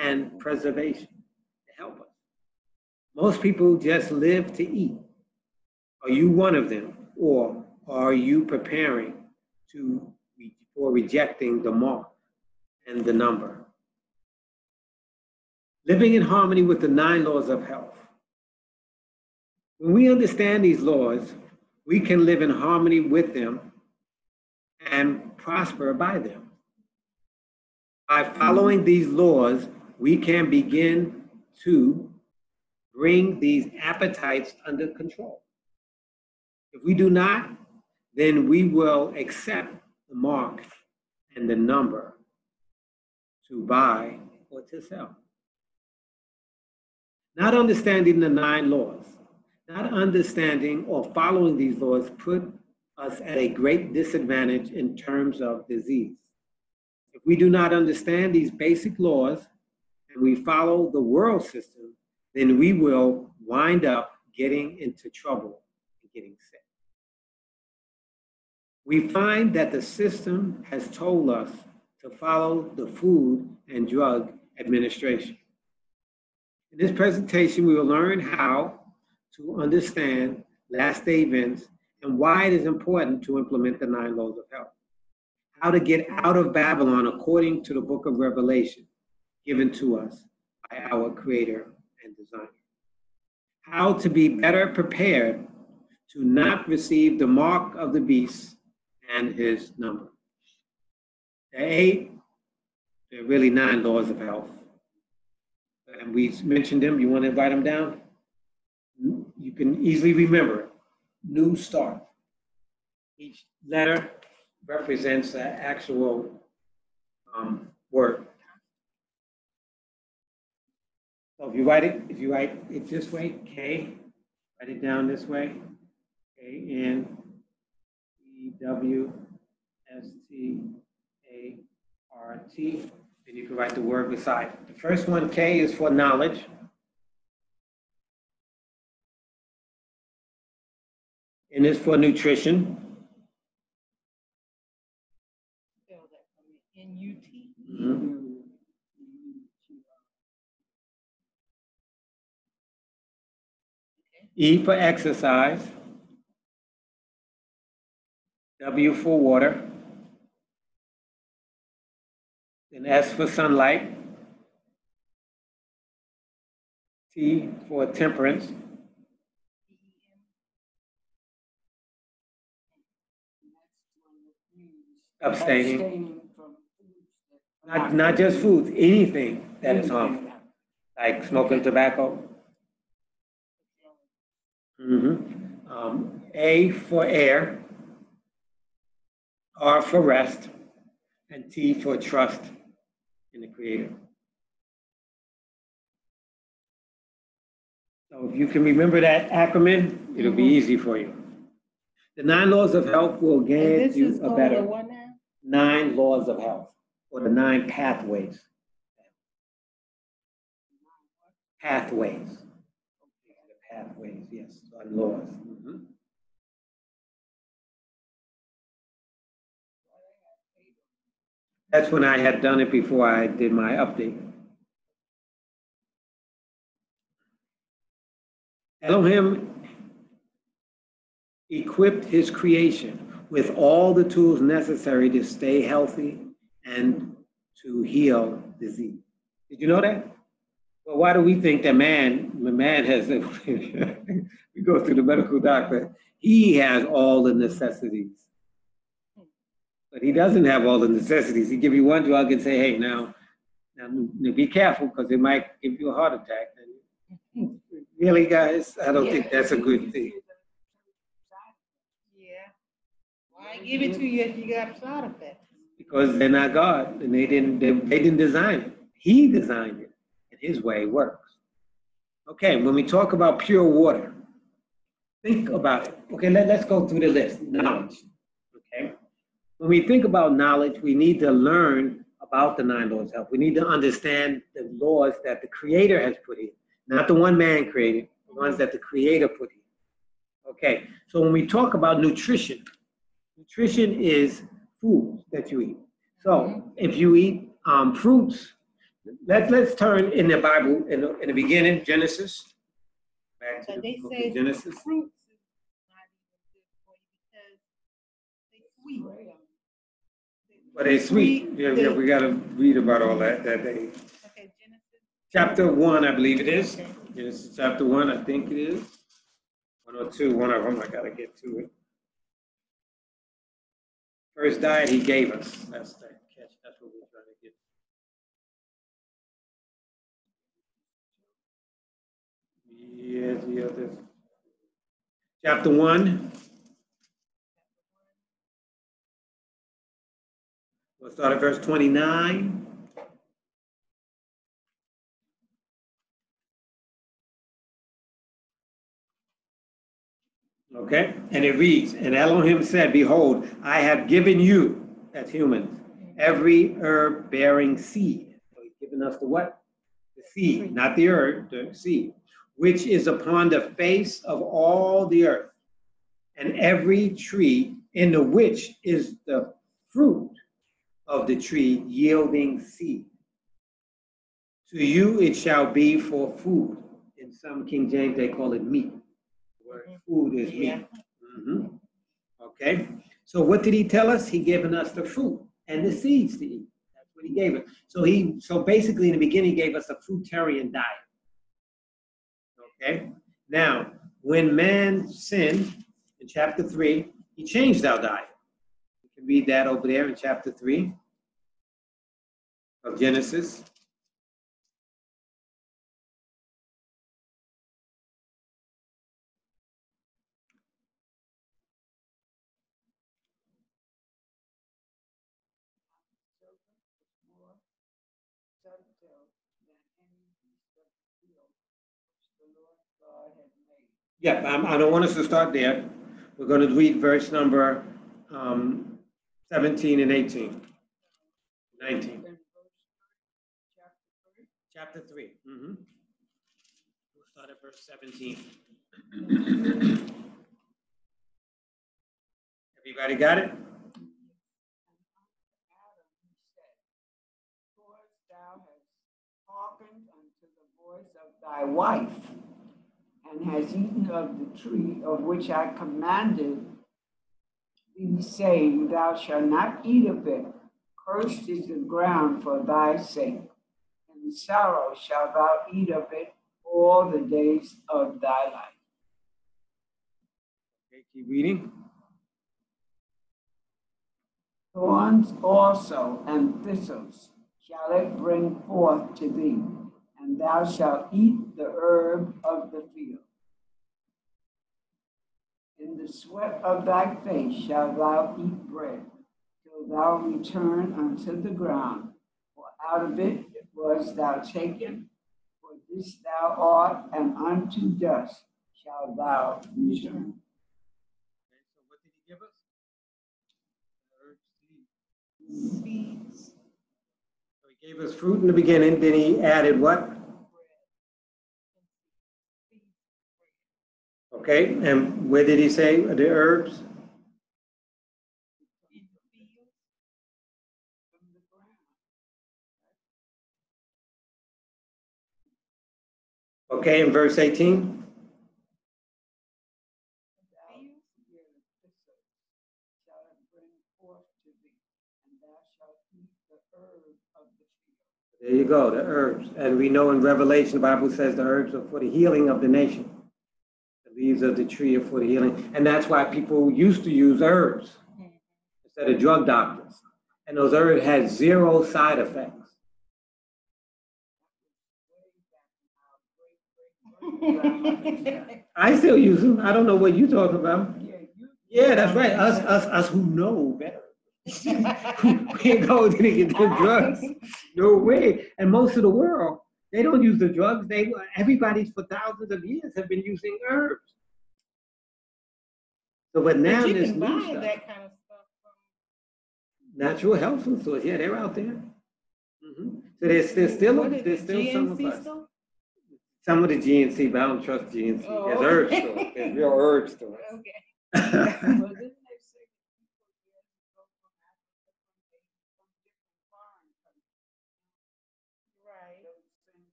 and preservation to help us. Most people just live to eat. Are you one of them? Or are you preparing for rejecting the mark and the number? Living in harmony with the 9 laws of health. When we understand these laws, we can live in harmony with them and prosper by them. By following these laws, we can begin to bring these appetites under control. If we do not, then we will accept the mark and the number to buy or to sell. Not understanding the 9 laws, not understanding or following these laws put us at a great disadvantage in terms of disease. If we do not understand these basic laws and we follow the world system, then we will wind up getting into trouble and getting sick. We find that the system has told us to follow the Food and Drug Administration. In this presentation, we will learn how to understand last day events and why it is important to implement the 9 laws of health. How to get out of Babylon according to the book of Revelation given to us by our Creator and Designer. How to be better prepared to not receive the mark of the beast and his number. There are 8, there are really 9 laws of health. And we mentioned them. You want to write them down? You can easily remember it. New start. Each letter represents an actual word. So if you write it this way, K, write it down this way, KNEWSTART, and you can write the word beside it. The first one, K, is for knowledge. N is for nutrition. N-U-T. Mm-hmm. E for exercise. W for water. Then S for sunlight. T for temperance. Abstaining. Not just foods, anything that is harmful, like smoking tobacco. A for air, R for rest, and T for trust in the Creator. So if you can remember that acronym, it'll be easy for you. The 9 laws of health will get you a better. 9 laws of health, or the 9 pathways. Pathways. The pathways, yes, 9 laws. That's when I had done it before I did my update. Elohim equipped his creation with all the tools necessary to stay healthy and to heal disease. Did you know that? Well, why do we think that man has, we go to the medical doctor, he has all the necessities. But he doesn't have all the necessities. He give you one drug and say, hey, now be careful because it might give you a heart attack. And really, guys, I don't think that's a good thing. Yeah. Why give it to you if you got side effects? Because they're not God, and they didn't design it. He designed it, and his way works. Okay, when we talk about pure water, think about it. Okay, let's go through the list. Knowledge. Okay. When we think about knowledge, we need to learn about the 9 laws of health. We need to understand the laws that the Creator has put in, not the one man created, the ones that the Creator put in. Okay, so when we talk about nutrition, nutrition is food that you eat. So if you eat fruits, let's turn in the Bible in the beginning, Genesis. Back to the book of Genesis. Fruits is not even good for you because they're sweet. But they're sweet. Yeah, we got to read about all that day. Okay, Genesis. Chapter 1, I believe it is. Okay. Genesis chapter 1, I think it is. 1 or 2, one of them, I got to get to it. First diet he gave us. That's the catch. That's what we're trying to get. Yes, this. Chapter 1. We'll start at verse 29. Okay, and it reads, and Elohim said, behold, I have given you, that's humans, every herb bearing seed. So he's given us the what? The seed, not the herb, the seed, which is upon the face of all the earth, and every tree in the which is the fruit of the tree yielding seed. To you it shall be for food. In some King James, they call it meat. The word food is meat. Okay, so what did he tell us? He given us the fruit and the seeds to eat. That's what he gave us. So basically in the beginning, he gave us a fruitarian diet. Okay, now when man sinned in chapter 3, he changed our diet. read that over there in chapter 3 of Genesis. Yeah, I don't want us to start there. We're going to read verse number 17 and 18. 19. Chapter 3. We'll start at verse 17. Everybody got it? Thou hast hearkened unto the voice of thy wife, and hast eaten of the tree of which I commanded thee, saying, Thou shalt not eat of it. Cursed is the ground for thy sake. In sorrow shalt thou eat of it all the days of thy life. Okay, keep reading. Thorns also and thistles shall it bring forth to thee, and thou shalt eat the herb of the field. In the sweat of thy face shalt thou eat bread, till thou return unto the ground, for out of it was thou taken, for this thou art, and unto dust shalt thou return. Okay, so what did he give us? Herbs, seeds. So he gave us fruit in the beginning, then he added what? Okay, and where did he say the herbs? Okay, in verse 18. There you go, the herbs. And we know in Revelation, the Bible says the herbs are for the healing of the nation. The leaves of the tree are for the healing. And that's why people used to use herbs instead of drug doctors. And those herbs had 0 side effects. I still use them. I don't know what you're talking about. Yeah, that's right. Us who know better. We ain't going to get the drugs. No way. And most of the world, they don't use the drugs. Everybody for thousands of years have been using herbs. So, but now But you this can new buy stuff, that kind of stuff from natural health food stores. Yeah, they're out there. So there's still what is it, some of GNC us. store? Some of the GNC, but I don't trust GNC. Oh, There's okay. herb stores. There's real herb stores. Okay. Right.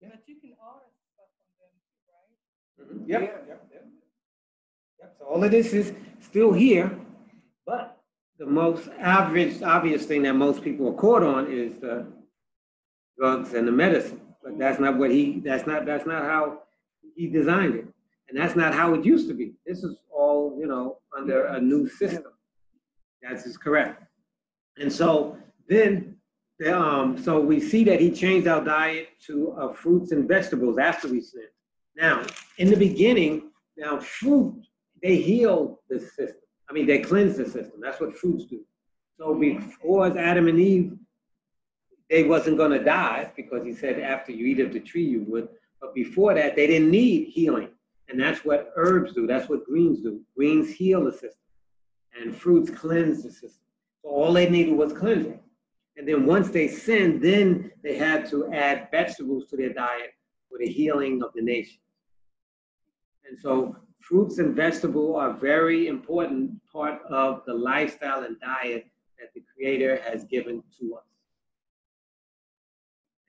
But you can order stuff from them too, right? Yep. So all of this is still here, but the most obvious thing that most people are caught on is the drugs and the medicine. But that's not how he designed it. And that's not how it used to be. This is all, under a new system. That is correct. And so then, so we see that he changed our diet to fruits and vegetables after we sinned. Now, in the beginning, fruit, they heal the system. I mean, they cleanse the system. That's what fruits do. So before Adam and Eve, they wasn't going to die because he said after you eat of the tree you would. But before that, they didn't need healing. And that's what herbs do. That's what greens do. Greens heal the system. And fruits cleanse the system. So all they needed was cleansing. And then once they sinned, then they had to add vegetables to their diet for the healing of the nation. And so fruits and vegetables are a very important part of the lifestyle and diet that the Creator has given to us.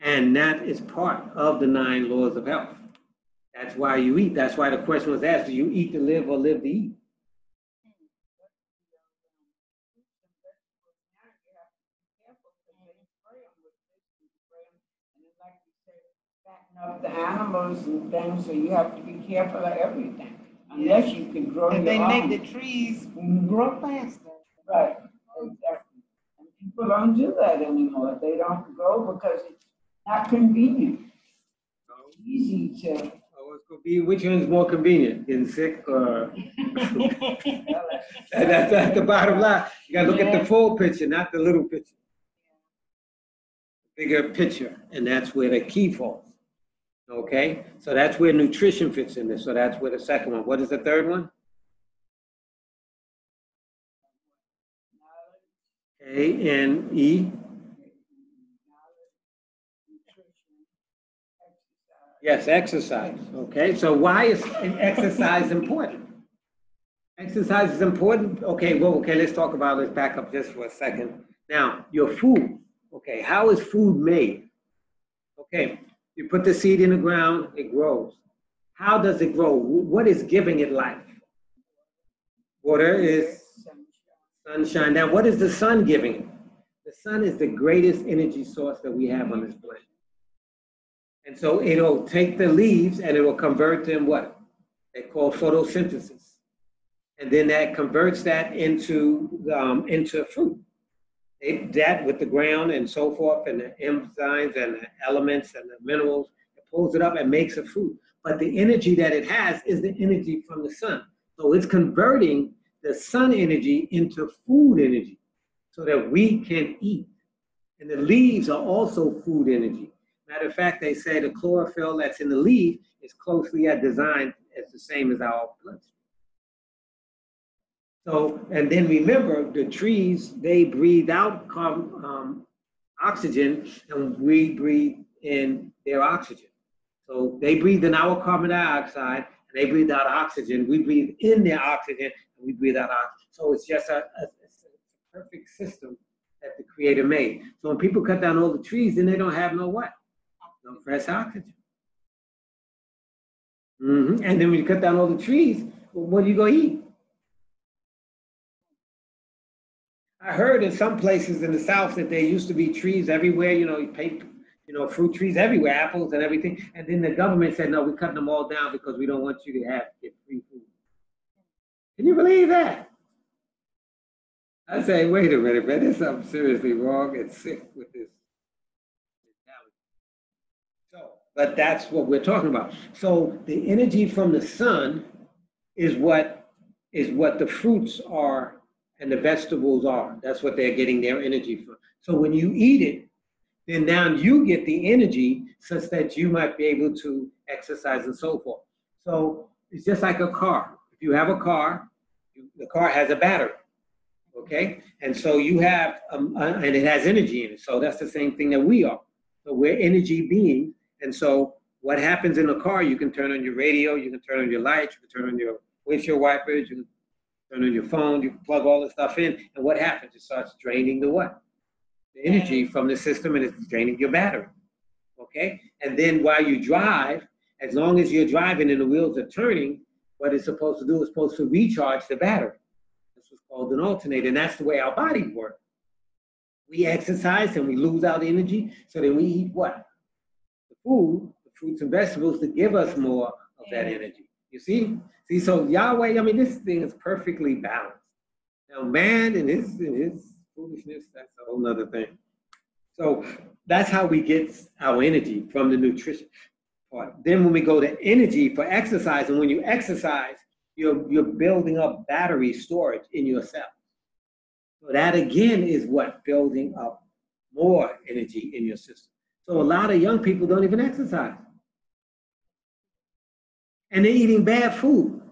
And that is part of the 9 laws of health. That's why you eat. That's why the question was asked, do you eat to live or live to eat? Up the animals and things, so you have to be careful of everything. Unless you can grow and your they own. make the trees grow faster. Right, exactly. And people don't do that anymore. They don't go because it's not convenient. Easy to. Oh, it's gonna be, which one's more convenient, getting sick or? That's the bottom line. You gotta look at the full picture, not the little picture. Bigger picture, and that's where the key falls. Okay, so that's where nutrition fits in this. So that's where the second one. What is the third one? A-N-E. Yes, exercise. Okay, so why is exercise important? Exercise is important. Okay, well, okay, let's talk about, let's back up just for a second. Now, your food. Okay, how is food made? Okay, you put the seed in the ground, it grows. How does it grow? What is giving it life? Water is sunshine. Now, what is the sun giving it? The sun is the greatest energy source that we have on this planet. And so it'll take the leaves and it will convert them what? They call photosynthesis. And then that converts that into fruit. That with the ground and so forth and the enzymes and the elements and the minerals, it pulls it up and makes a fruit. But the energy that it has is the energy from the sun. So it's converting the sun energy into food energy so that we can eat. And the leaves are also food energy. Matter of fact, they say the chlorophyll that's in the leaf is closely designed as the same as our bloodstream. So, and then remember, the trees, they breathe out oxygen, and we breathe in their oxygen. So they breathe in our carbon dioxide, and they breathe out oxygen. We breathe in their oxygen, and we breathe out oxygen. So it's just a perfect system that the Creator made. So when people cut down all the trees, then they don't have no what? No fresh oxygen. And then when you cut down all the trees, well, what are you going to eat? I heard in some places in the South that there used to be trees everywhere, fruit trees everywhere, apples and everything. And then the government said, no, we're cutting them all down because we don't want you to get free food. Can you believe that? I say, wait a minute, man, there's something seriously wrong and sick with this mentality. So, but that's what we're talking about. So the energy from the sun is what the fruits are and the vegetables are. That's what they're getting their energy from. So when you eat it, then now you get the energy such that you might be able to exercise and so forth. So it's just like a car. If you have a car, the car has a battery, okay? And so you have, and it has energy in it. So that's the same thing that we are. So we're energy beings. And so what happens in a car, you can turn on your radio, you can turn on your lights, you can turn on your windshield wipers, you can turn on your phone, you can plug all the stuff in, and what happens? It starts draining the what? The energy from the system, and it's draining your battery, okay? And then while you drive, as long as you're driving and the wheels are turning, what it's supposed to do is supposed to recharge the battery. This is called an alternator, and that's the way our bodies work. We exercise and we lose our energy, so then we eat what? The food, the fruits and vegetables to give us more of that energy. You see? See, so Yahweh, I mean, this thing is perfectly balanced. Now, man and his foolishness, that's a whole nother thing. So that's how we get our energy from the nutrition part. Then when we go to energy for exercise, and when you exercise, you're building up battery storage in your cells. So that again is what? Building up more energy in your system. So a lot of young people don't even exercise. And they're eating bad food.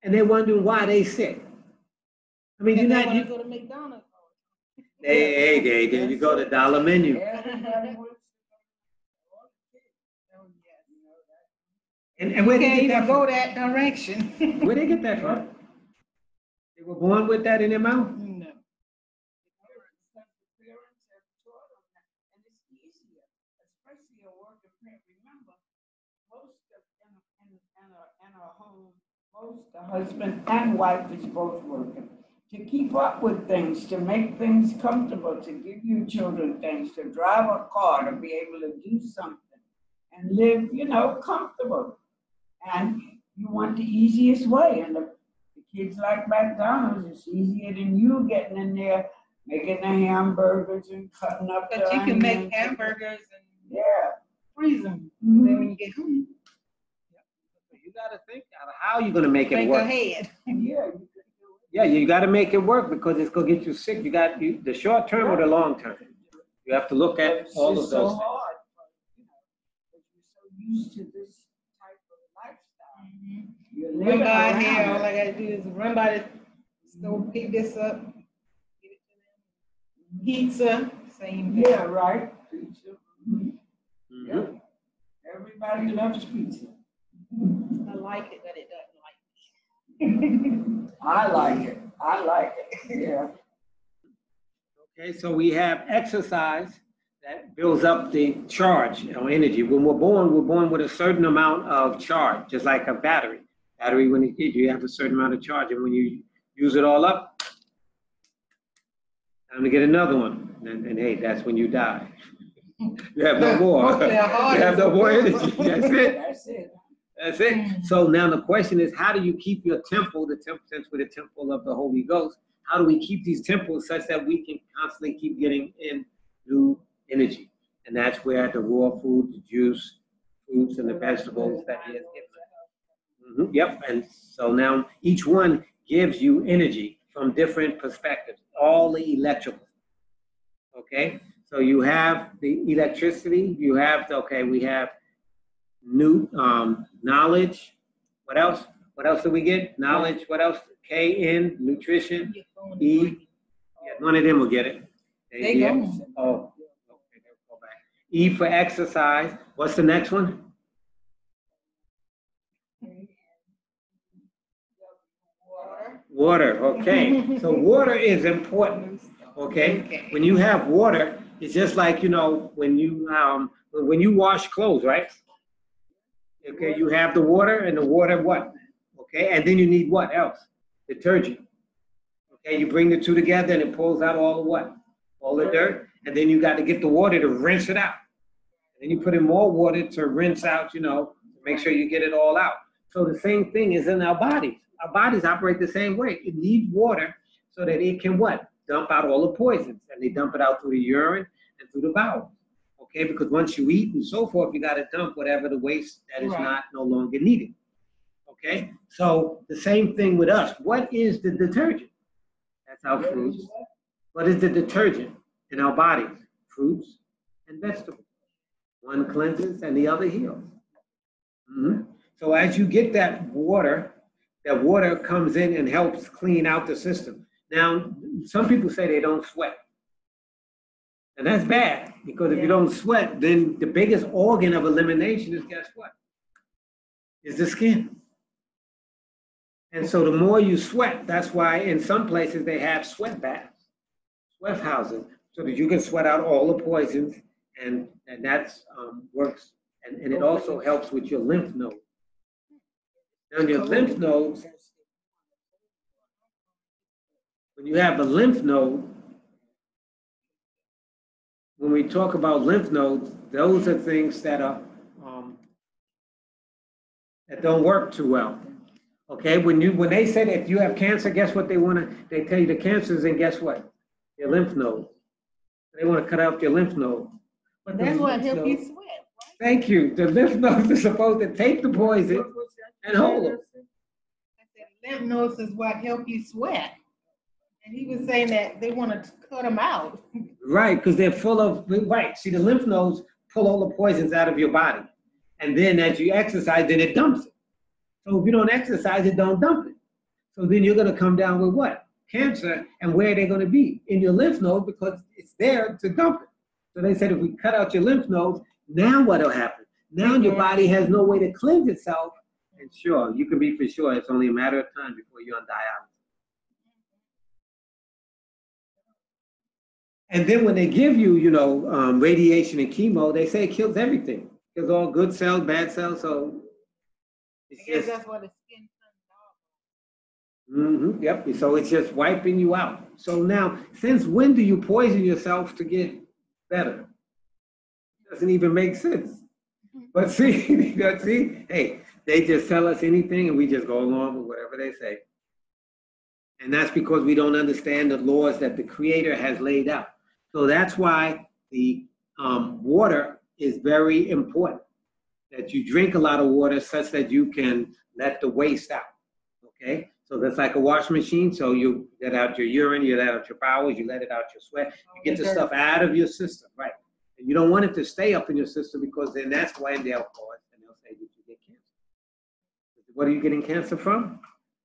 And they're wondering why they sick. I mean, you're not. You go to McDonald's. Hey, you go to dollar menu. And where they get that go that direction. Where they get that from? They were born with that in their mouth? No. The parents have taught them that, and it's easier, especially a working parent. Remember, most of in a home, most the husband and wife is both working to keep up with things, to make things comfortable, to give your children things, to drive a car, to be able to do something and live, comfortable. And you want the easiest way, and the kids like McDonald's. It's easier than you getting in there, making the hamburgers and cutting up the But you can make onions. hamburgers and Yeah. freeze them. Mhm. Then when you get home, You got to think out of how you're going to make it think work. ahead. Yeah, you could do it. Yeah, you got to make it work because it's going to get you sick. You got the short term or the long term. You have to look at It's all of just those so things. hard, you know, because you're so used to this type of lifestyle. You're Run living by around here, all it. I gotta do is run by the store, pick this up, give it to them. Pizza, same thing. Yeah, right. Pizza. Mhm. Mhm. Yeah. Everybody loves pizza. I like it, but it doesn't like me. I like it. I like it. Yeah. Okay, so we have exercise that builds up the charge or energy. When we're born with a certain amount of charge, just like a battery. Battery, when you have a certain amount of charge, and when you use it all up, time to get another one. And hey, that's when you die. You have no more. Hopefully You our heart have is no more okay. energy. That's it. That's it. That's it. So now the question is, how do you keep your temple, the temple, since we're the temple of the Holy Ghost, how do we keep these temples such that we can constantly keep getting in new energy? And that's where the raw food, the juice, fruits, and the vegetables that He has given us. Yep. And so now each one gives you energy from different perspectives, all the electrical. Okay. So you have the electricity, you have, we have new knowledge. What else? What else do we get? Knowledge. What else? K-N, nutrition. E. Yeah, one of them will get it. They go. Oh. Okay, they'll go back. E for exercise. What's the next one? Water. Okay. So water is important. Okay. When you have water, it's just like when you wash clothes, right? Okay, you have the water, and the water what? Okay, and then you need what else? Detergent. Okay, you bring the two together and it pulls out all the what? All the dirt, and then you got to get the water to rinse it out. And then you put in more water to rinse out, to make sure you get it all out. So the same thing is in our bodies. Our bodies operate the same way. It needs water so that it can what? Dump out all the poisons, and they dump it out through the urine and through the bowels. Okay, because once you eat and so forth, you got to dump whatever the waste that is no longer needed. Okay, so the same thing with us. What is the detergent? That's our fruits. What is the detergent in our bodies? Fruits and vegetables. One cleanses and the other heals. So as you get that water comes in and helps clean out the system. Now, some people say they don't sweat. And that's bad, because if you don't sweat, then the biggest organ of elimination is, guess what? Is the skin. And so the more you sweat, that's why in some places they have sweat baths, sweat houses, so that you can sweat out all the poisons, and that's works. And it also helps with your lymph nodes. Now your lymph nodes, when you have a lymph node, when we talk about lymph nodes, those are things that are that don't work too well. Okay, when they say that if you have cancer, guess what they tell you the cancer is in, guess what? Your lymph nodes. They want to cut out your lymph nodes. But that's what helps you sweat, right? Thank you. The lymph nodes are supposed to take the poison and hold them. I said lymph nodes is what help you sweat. And he was saying that they want to cut them out. Right, because they're full of, right. See, the lymph nodes pull all the poisons out of your body. And then as you exercise, then it dumps it. So if you don't exercise, it don't dump it. So then you're going to come down with what? Cancer. And where are they going to be? In your lymph node, because it's there to dump it. So they said if we cut out your lymph nodes, now what will happen? Now your body has no way to cleanse itself. And sure, you can be for sure it's only a matter of time before you're on dialysis. And then when they give you, radiation and chemo, they say it kills everything. It kills all good cells, bad cells. So I guess that's why the skin turns off. Yep. So it's just wiping you out. So now, since when do you poison yourself to get better? Doesn't even make sense. But see, hey, they just tell us anything and we just go along with whatever they say. And that's because we don't understand the laws that the Creator has laid out. So that's why the water is very important, that you drink a lot of water such that you can let the waste out, okay? So that's like a washing machine. So you let out your urine, you let out your bowels, you let it out your sweat, you get the stuff out of your system, right? And you don't want it to stay up in your system, because then that's when they'll call it and they'll say that you get cancer. What are you getting cancer from?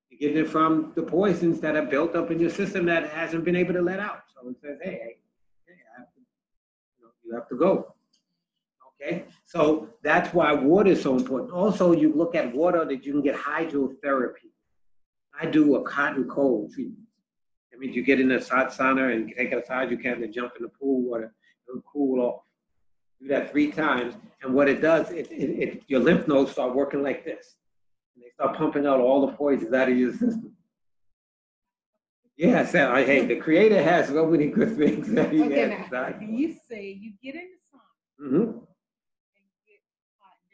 You're getting it from the poisons that are built up in your system that hasn't been able to let out. So it says, hey, you have to go. Okay, so that's why water is so important. Also, you look at water that you can get hydrotherapy. I do a hot and cold treatment. That means you get in a hot sauna and take it as hard as you can, and jump in the pool water, it'll cool off. Do that 3 times, and what it does, your lymph nodes start working like this. And they start pumping out all the poisons out of your system. Yeah, so hey, the Creator has so many good things that He has designed. You say you get in the sun. Mm-hmm.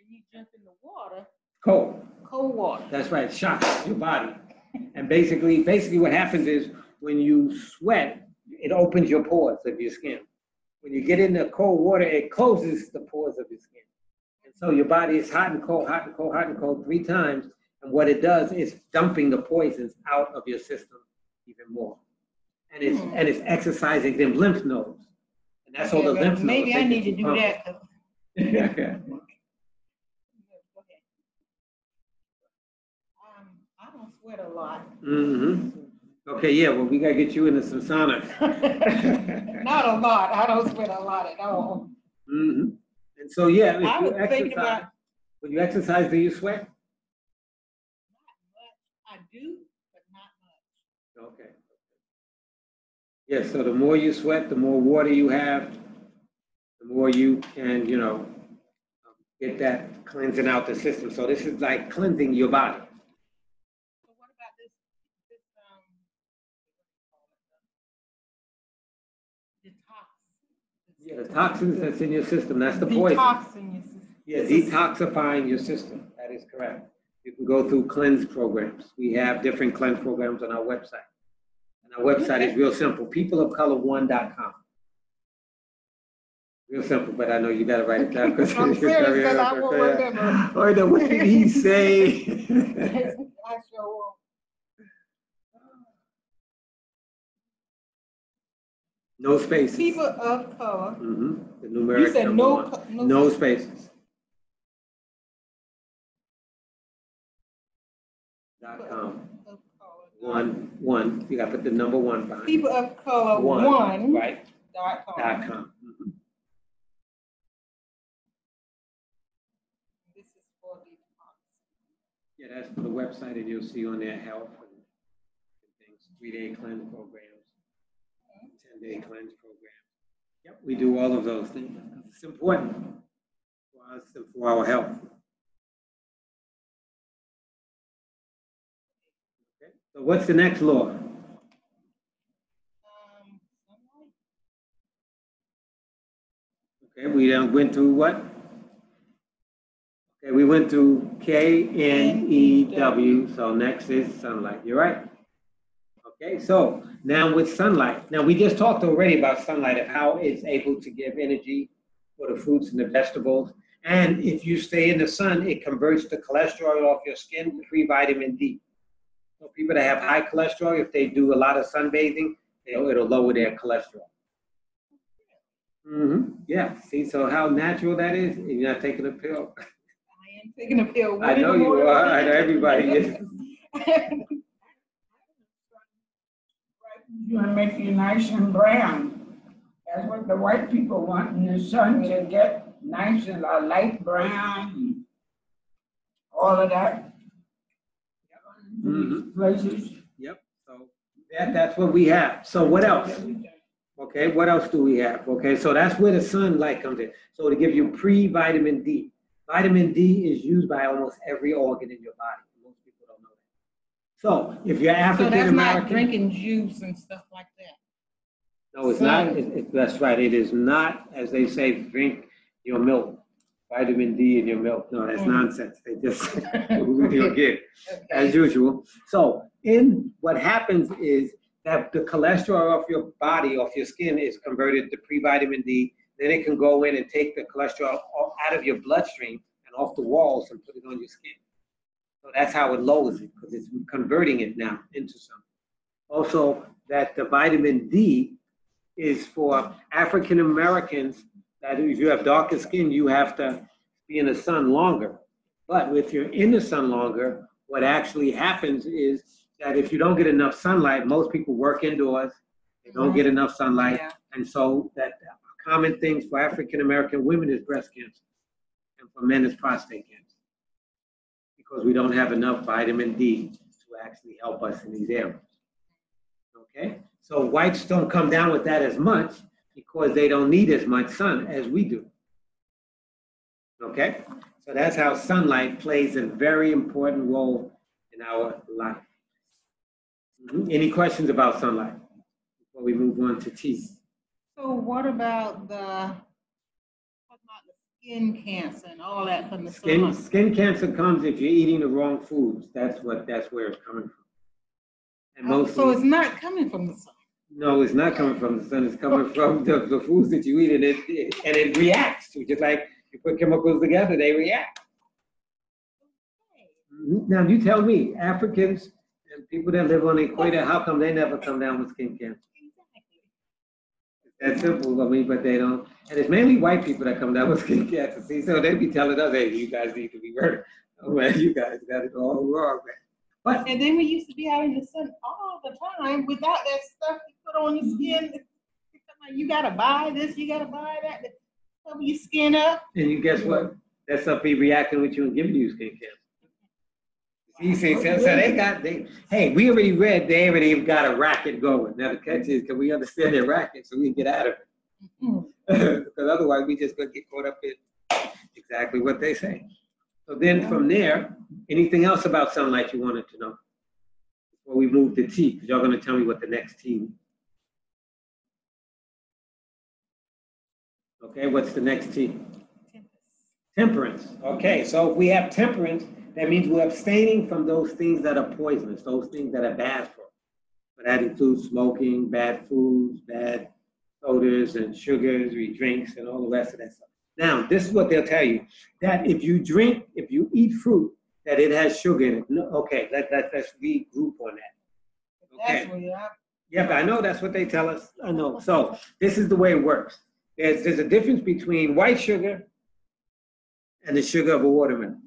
You jump in the water. Cold water. That's right. Shocks your body. And basically what happens is when you sweat, it opens your pores of your skin. When you get in the cold water, it closes the pores of your skin. And so your body is hot and cold, hot and cold, hot and cold 3 times. And what it does is dumping the poisons out of your system even more. And it's exercising them lymph nodes. And that's all the lymph nodes. Maybe I need to do that. I don't sweat a lot. Mm-hmm. Okay, yeah, well, we got to get you into some sauna. Not a lot. I don't sweat a lot at all. Mm-hmm. And so, yeah, I was thinking about, when you exercise, do you sweat? Not much. I do, but not much. Okay. Yeah, so the more you sweat, the more water you have, the more you can, get that cleansing out the system. So this is like cleansing your body. So what about this detox? Yeah, the toxins that's in your system, that's the poison. Detoxing your system. Yeah, detoxifying your system. That is correct. You can go through cleanse programs. We have different cleanse programs on our website. And our website is real simple, peopleofcolor1.com. Real simple, but I know you got to write it down. I'm serious, because I won't remember. Or the what did he say? I sure won't. No spaces. People of color. Mm-hmm. The numeric You said no spaces. .com. One. You got to put the number 1 behind. People of color one. Right. .com. Mm-hmm. This is for detox. Yeah, that's for the website, and you'll see on there health and things, 3-day cleanse programs, 10-day cleanse programs. Yep, we do all of those things. It's important for us and for our health. Okay, so what's the next law? Okay, we went through what? Okay, we went through K-N-E-W, so next is sunlight. You're right. Okay, so now with sunlight, now we just talked already about sunlight and how it's able to give energy for the fruits and the vegetables. And if you stay in the sun, it converts the cholesterol off your skin to free vitamin D. So people that have high cholesterol, if they do a lot of sunbathing, it'll lower their cholesterol. Mm-hmm. Yeah, see, so how natural that is? You're not taking a pill. I am taking a pill. I know you are. I know everybody is. You want to make you nice and brown. That's what the white people want in the sun, to get nice and light brown, all of that. Mm-hmm. Places. Yep. So that's what we have. So what else? Okay, what else do we have? Okay, so that's where the sunlight comes in. So to give you pre-vitamin D. Vitamin D is used by almost every organ in your body. Most people don't know that. So if you're African American, so that's not drinking juice and stuff like that. No, it's not. That's right. It is not, as they say, drink your milk. vitamin D in your milk. No, that's nonsense. They just with you again, as Okay. usual. So, in what happens is that the cholesterol off your body, off your skin, is converted to pre-vitamin D. Then it can go in and take the cholesterol out of your bloodstream and off the walls and put it on your skin. So that's how it lowers it, because it's converting it now into something. Also, that the vitamin D is for African Americans, that if you have darker skin, you have to be in the sun longer. But if you're in the sun longer, what actually happens is that if you don't get enough sunlight, most people work indoors, they don't get enough sunlight. Yeah. And so that common things for African American women is breast cancer, and for men is prostate cancer, because we don't have enough vitamin D to actually help us in these areas. Okay, so whites don't come down with that as much because they don't need as much sun as we do. Okay, so that's how sunlight plays a very important role in our life. Any questions about sunlight before we move on to tea? So what about the skin cancer and all that from the sun? Skin cancer comes if you're eating the wrong foods. That's where it's coming from. And mostly, so it's not coming from the sun. No, it's not coming from the sun. It's coming from the foods that you eat, and it reacts to. Just like you put chemicals together, they react. Now you tell me, Africans and people that live on the equator, how come they never come down with skin cancer? That's simple. I mean, but they don't. And it's mainly white people that come down with skin cancer. See, so they be telling us, "Hey, you guys need to be murdered." Oh man, you guys got it all wrong, man. But And then we used to be out in the sun all the time without that stuff to put on your skin. You gotta buy this, you gotta buy that to cover your skin up. And you guess what? That stuff be reacting with you and giving you skin cancer. See, so hey, we already read they already got a racket going. Now the catch is, can we understand their racket so we can get out of it? Because otherwise we just gonna get caught up in exactly what they say. So then from there, anything else about sunlight you wanted to know before we move to tea? Because y'all gonna tell me what the next tea is. Okay, what's the next T? Temperance. Okay, so if we have temperance, that means we're abstaining from those things that are poisonous, those things that are bad for us. But that includes smoking, bad foods, bad sodas and sugars, drinks, and all the rest of that stuff. Now, this is what they'll tell you, that if you eat fruit, that it has sugar in it. No, okay, let's regroup on that. Okay. That's what you have. Yeah, but I know that's what they tell us. I know. So this is the way it works. There's a difference between white sugar and the sugar of a watermelon.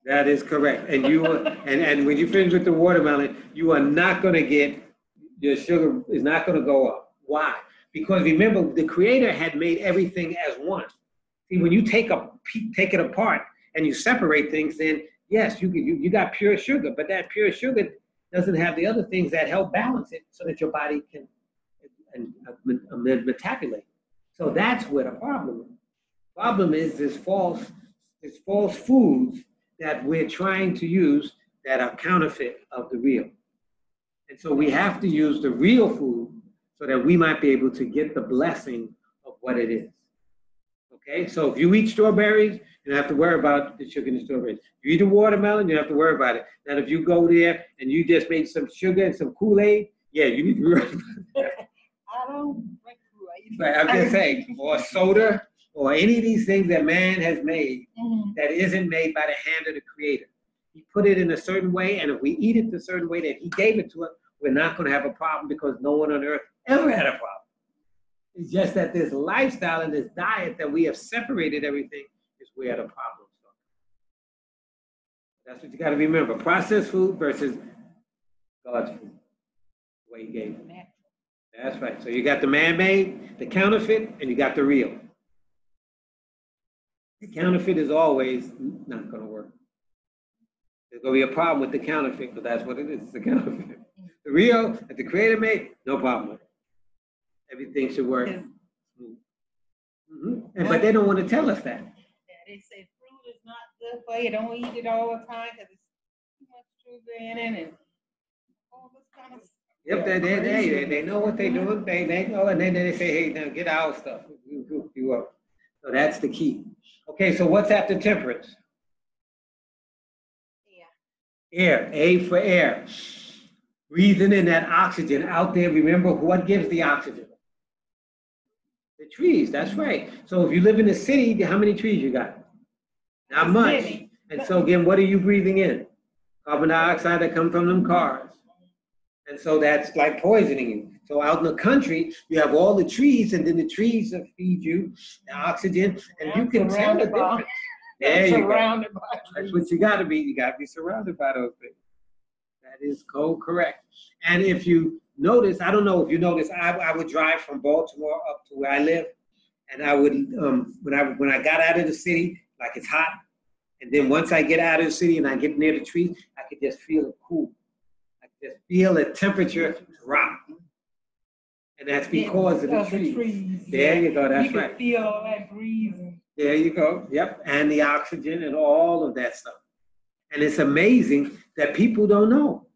That is correct. And and when you finish with the watermelon, you are not going to get, your sugar is not going to go up. Why? Because remember, the Creator had made everything as one. See, when you take it apart and you separate things, then yes, you got pure sugar, but that pure sugar doesn't have the other things that help balance it so that your body can metabolate. So that's where the problem is. The problem is this false foods that we're trying to use that are counterfeit of the real. And so we have to use the real food so that we might be able to get the blessing of what it is. Okay, so if you eat strawberries, you don't have to worry about the sugar in the strawberries. If you eat a watermelon, you don't have to worry about it. Now, if you go there and you just made some sugar and some Kool-Aid, yeah, you need to worry about it. I don't drink Kool-Aid. Right, I'm just saying, or soda, or any of these things that man has made that isn't made by the hand of the Creator. He put it in a certain way, and if we eat it the certain way that He gave it to us, we're not going to have a problem, because no one on earth ever had a problem. It's just that this lifestyle and this diet that we have separated everything is where the problem starts. That's what you got to remember. Processed food versus God's food, the way He gave it. That's right. So you got the man-made, the counterfeit, and you got the real. The counterfeit is always not going to work. There's going to be a problem with the counterfeit, but that's what it is. It's the counterfeit. The real that the Creator made, no problem with it. Everything should work. But they don't want to tell us that. Yeah, they say fruit is not good for you. Don't eat it all the time because it's too much sugar in it and all this kind of stuff. Yep, they know what they're doing. They know, and then they say, hey, now get our stuff. We'll hook you up. So that's the key. Okay, so what's after temperance? Air. A for air. Breathing in that oxygen out there. Remember, what gives the oxygen? The trees, that's right. So if you live in the city, how many trees you got? Not much. And so again, what are you breathing in? Carbon dioxide that comes from them cars. And so that's like poisoning you. So out in the country, you have all the trees, and then the trees that feed you the oxygen, and you can tell the difference. There you go. That's what you got to be. You got to be surrounded by those things. That is correct. And if you notice, I don't know if you notice, I would drive from Baltimore up to where I live, and I would when I got out of the city, like it's hot, and then once I get out of the city and I get near the trees, I could just feel it cool. I could just feel the temperature drop. And that's because of the trees. There you go, that's right. You can feel all that breezing. There you go, yep, and the oxygen and all of that stuff. And it's amazing that people don't know.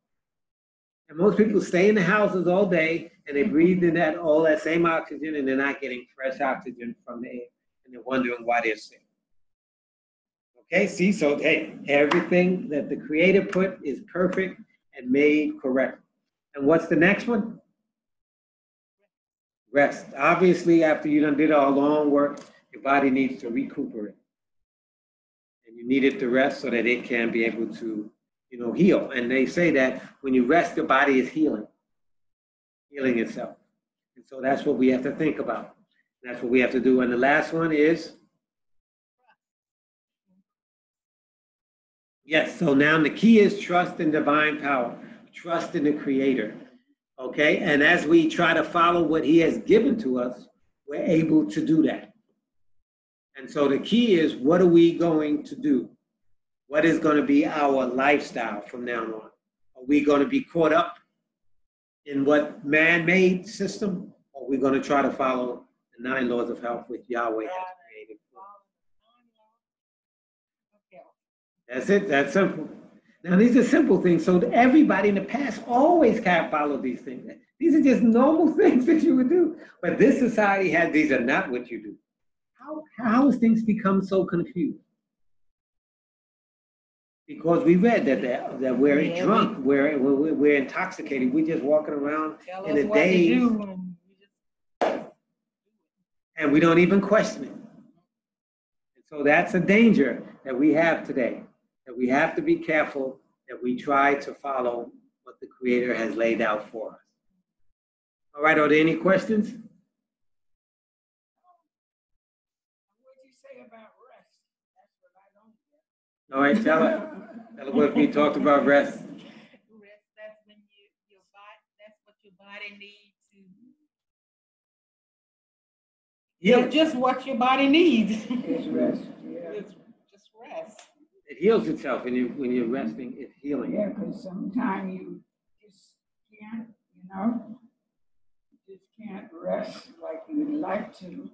And most people stay in the houses all day and they breathe in all that same oxygen, and they're not getting fresh oxygen from the air. And they're wondering why they're sick. Okay, see, so hey, everything that the Creator put is perfect and made correct. And what's the next one? Rest. Obviously, after you done did all long work, your body needs to recuperate. And you need it to rest so that it can be able to, heal. And they say that when you rest, the body is healing itself. And so that's what we have to think about. That's what we have to do. And the last one is? Yes, so now the key is trust in divine power, trust in the Creator. Okay, and as we try to follow what He has given to us, we're able to do that. And so the key is, what are we going to do? What is going to be our lifestyle from now on? Are we going to be caught up in what man-made system? Or are we going to try to follow the 9 laws of health which Yahweh has created for us? That's it, that's simple. Now, these are simple things. So everybody in the past always can't follow these things. These are just normal things that you would do. But this society had, these are not what you do. How has things become so confused? Because we read that we're drunk, we're intoxicated, we're just walking around in a daze, and we don't even question it. And so that's a danger that we have today, that we have to be careful that we try to follow what the Creator has laid out for us. All right, are there any questions? What you say about rest? That's what I don't get. All right, tell her what we talked about rest. Rest, that's when your body, that's what your body needs to. Yeah, just what your body needs. It's rest. Yeah. It's just rest. It heals itself when you're resting. It's healing. Yeah, because sometimes you just can't, just can't rest like you would like to.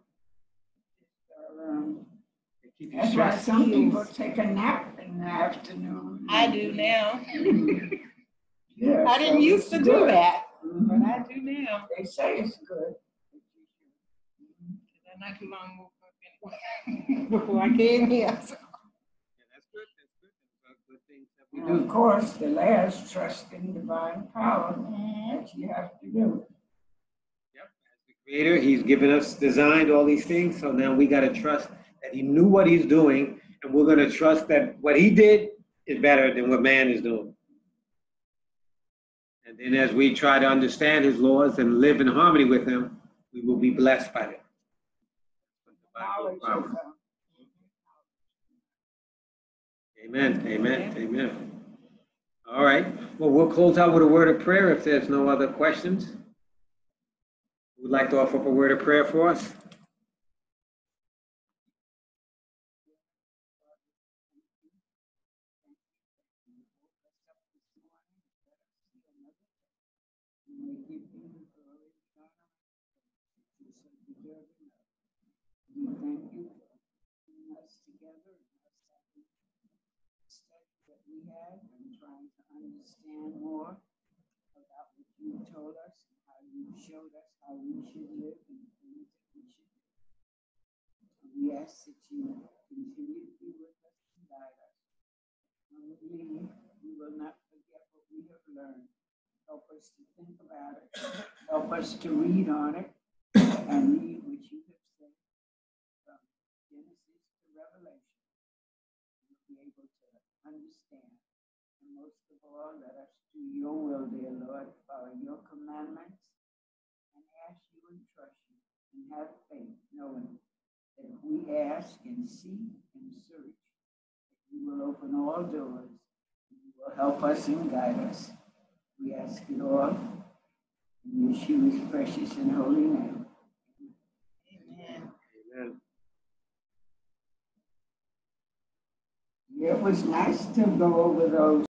That's why some people take a nap in the afternoon. I do now. Yeah, I didn't used to do that, but I do now. They say it's good. Not too long before I came here. So. Yeah, that's good. That's good things that we And do. of course, the last, trust in divine power that you have to do. Yep. As the Creator, He's given us, designed all these things. So now we got to trust that He knew what He's doing, and we're going to trust that what He did is better than what man is doing. And then as we try to understand His laws and live in harmony with Him, we will be blessed by them. Amen, amen, amen. All right. Well, we'll close out with a word of prayer if there's no other questions. Who would like to offer up a word of prayer for us? We thank you for putting us together and us having the study that we had and trying to understand more about what you told us and how you showed us how we should live and the things that we should do. We ask that you continue to be with us and guide us. When we leave, we will not forget what we have learned. Help us to think about it. Help us to read on it and read what you have said from Genesis to Revelation. We'll be able to understand. And most of all, let us do your will, dear Lord, follow your commandments, and ask you and trust you, and have faith, knowing that if we ask and seek and search, that you will open all doors, and you will help us and guide us. We ask it all in Yeshua's precious and holy name. Amen. Amen. It was nice to go over those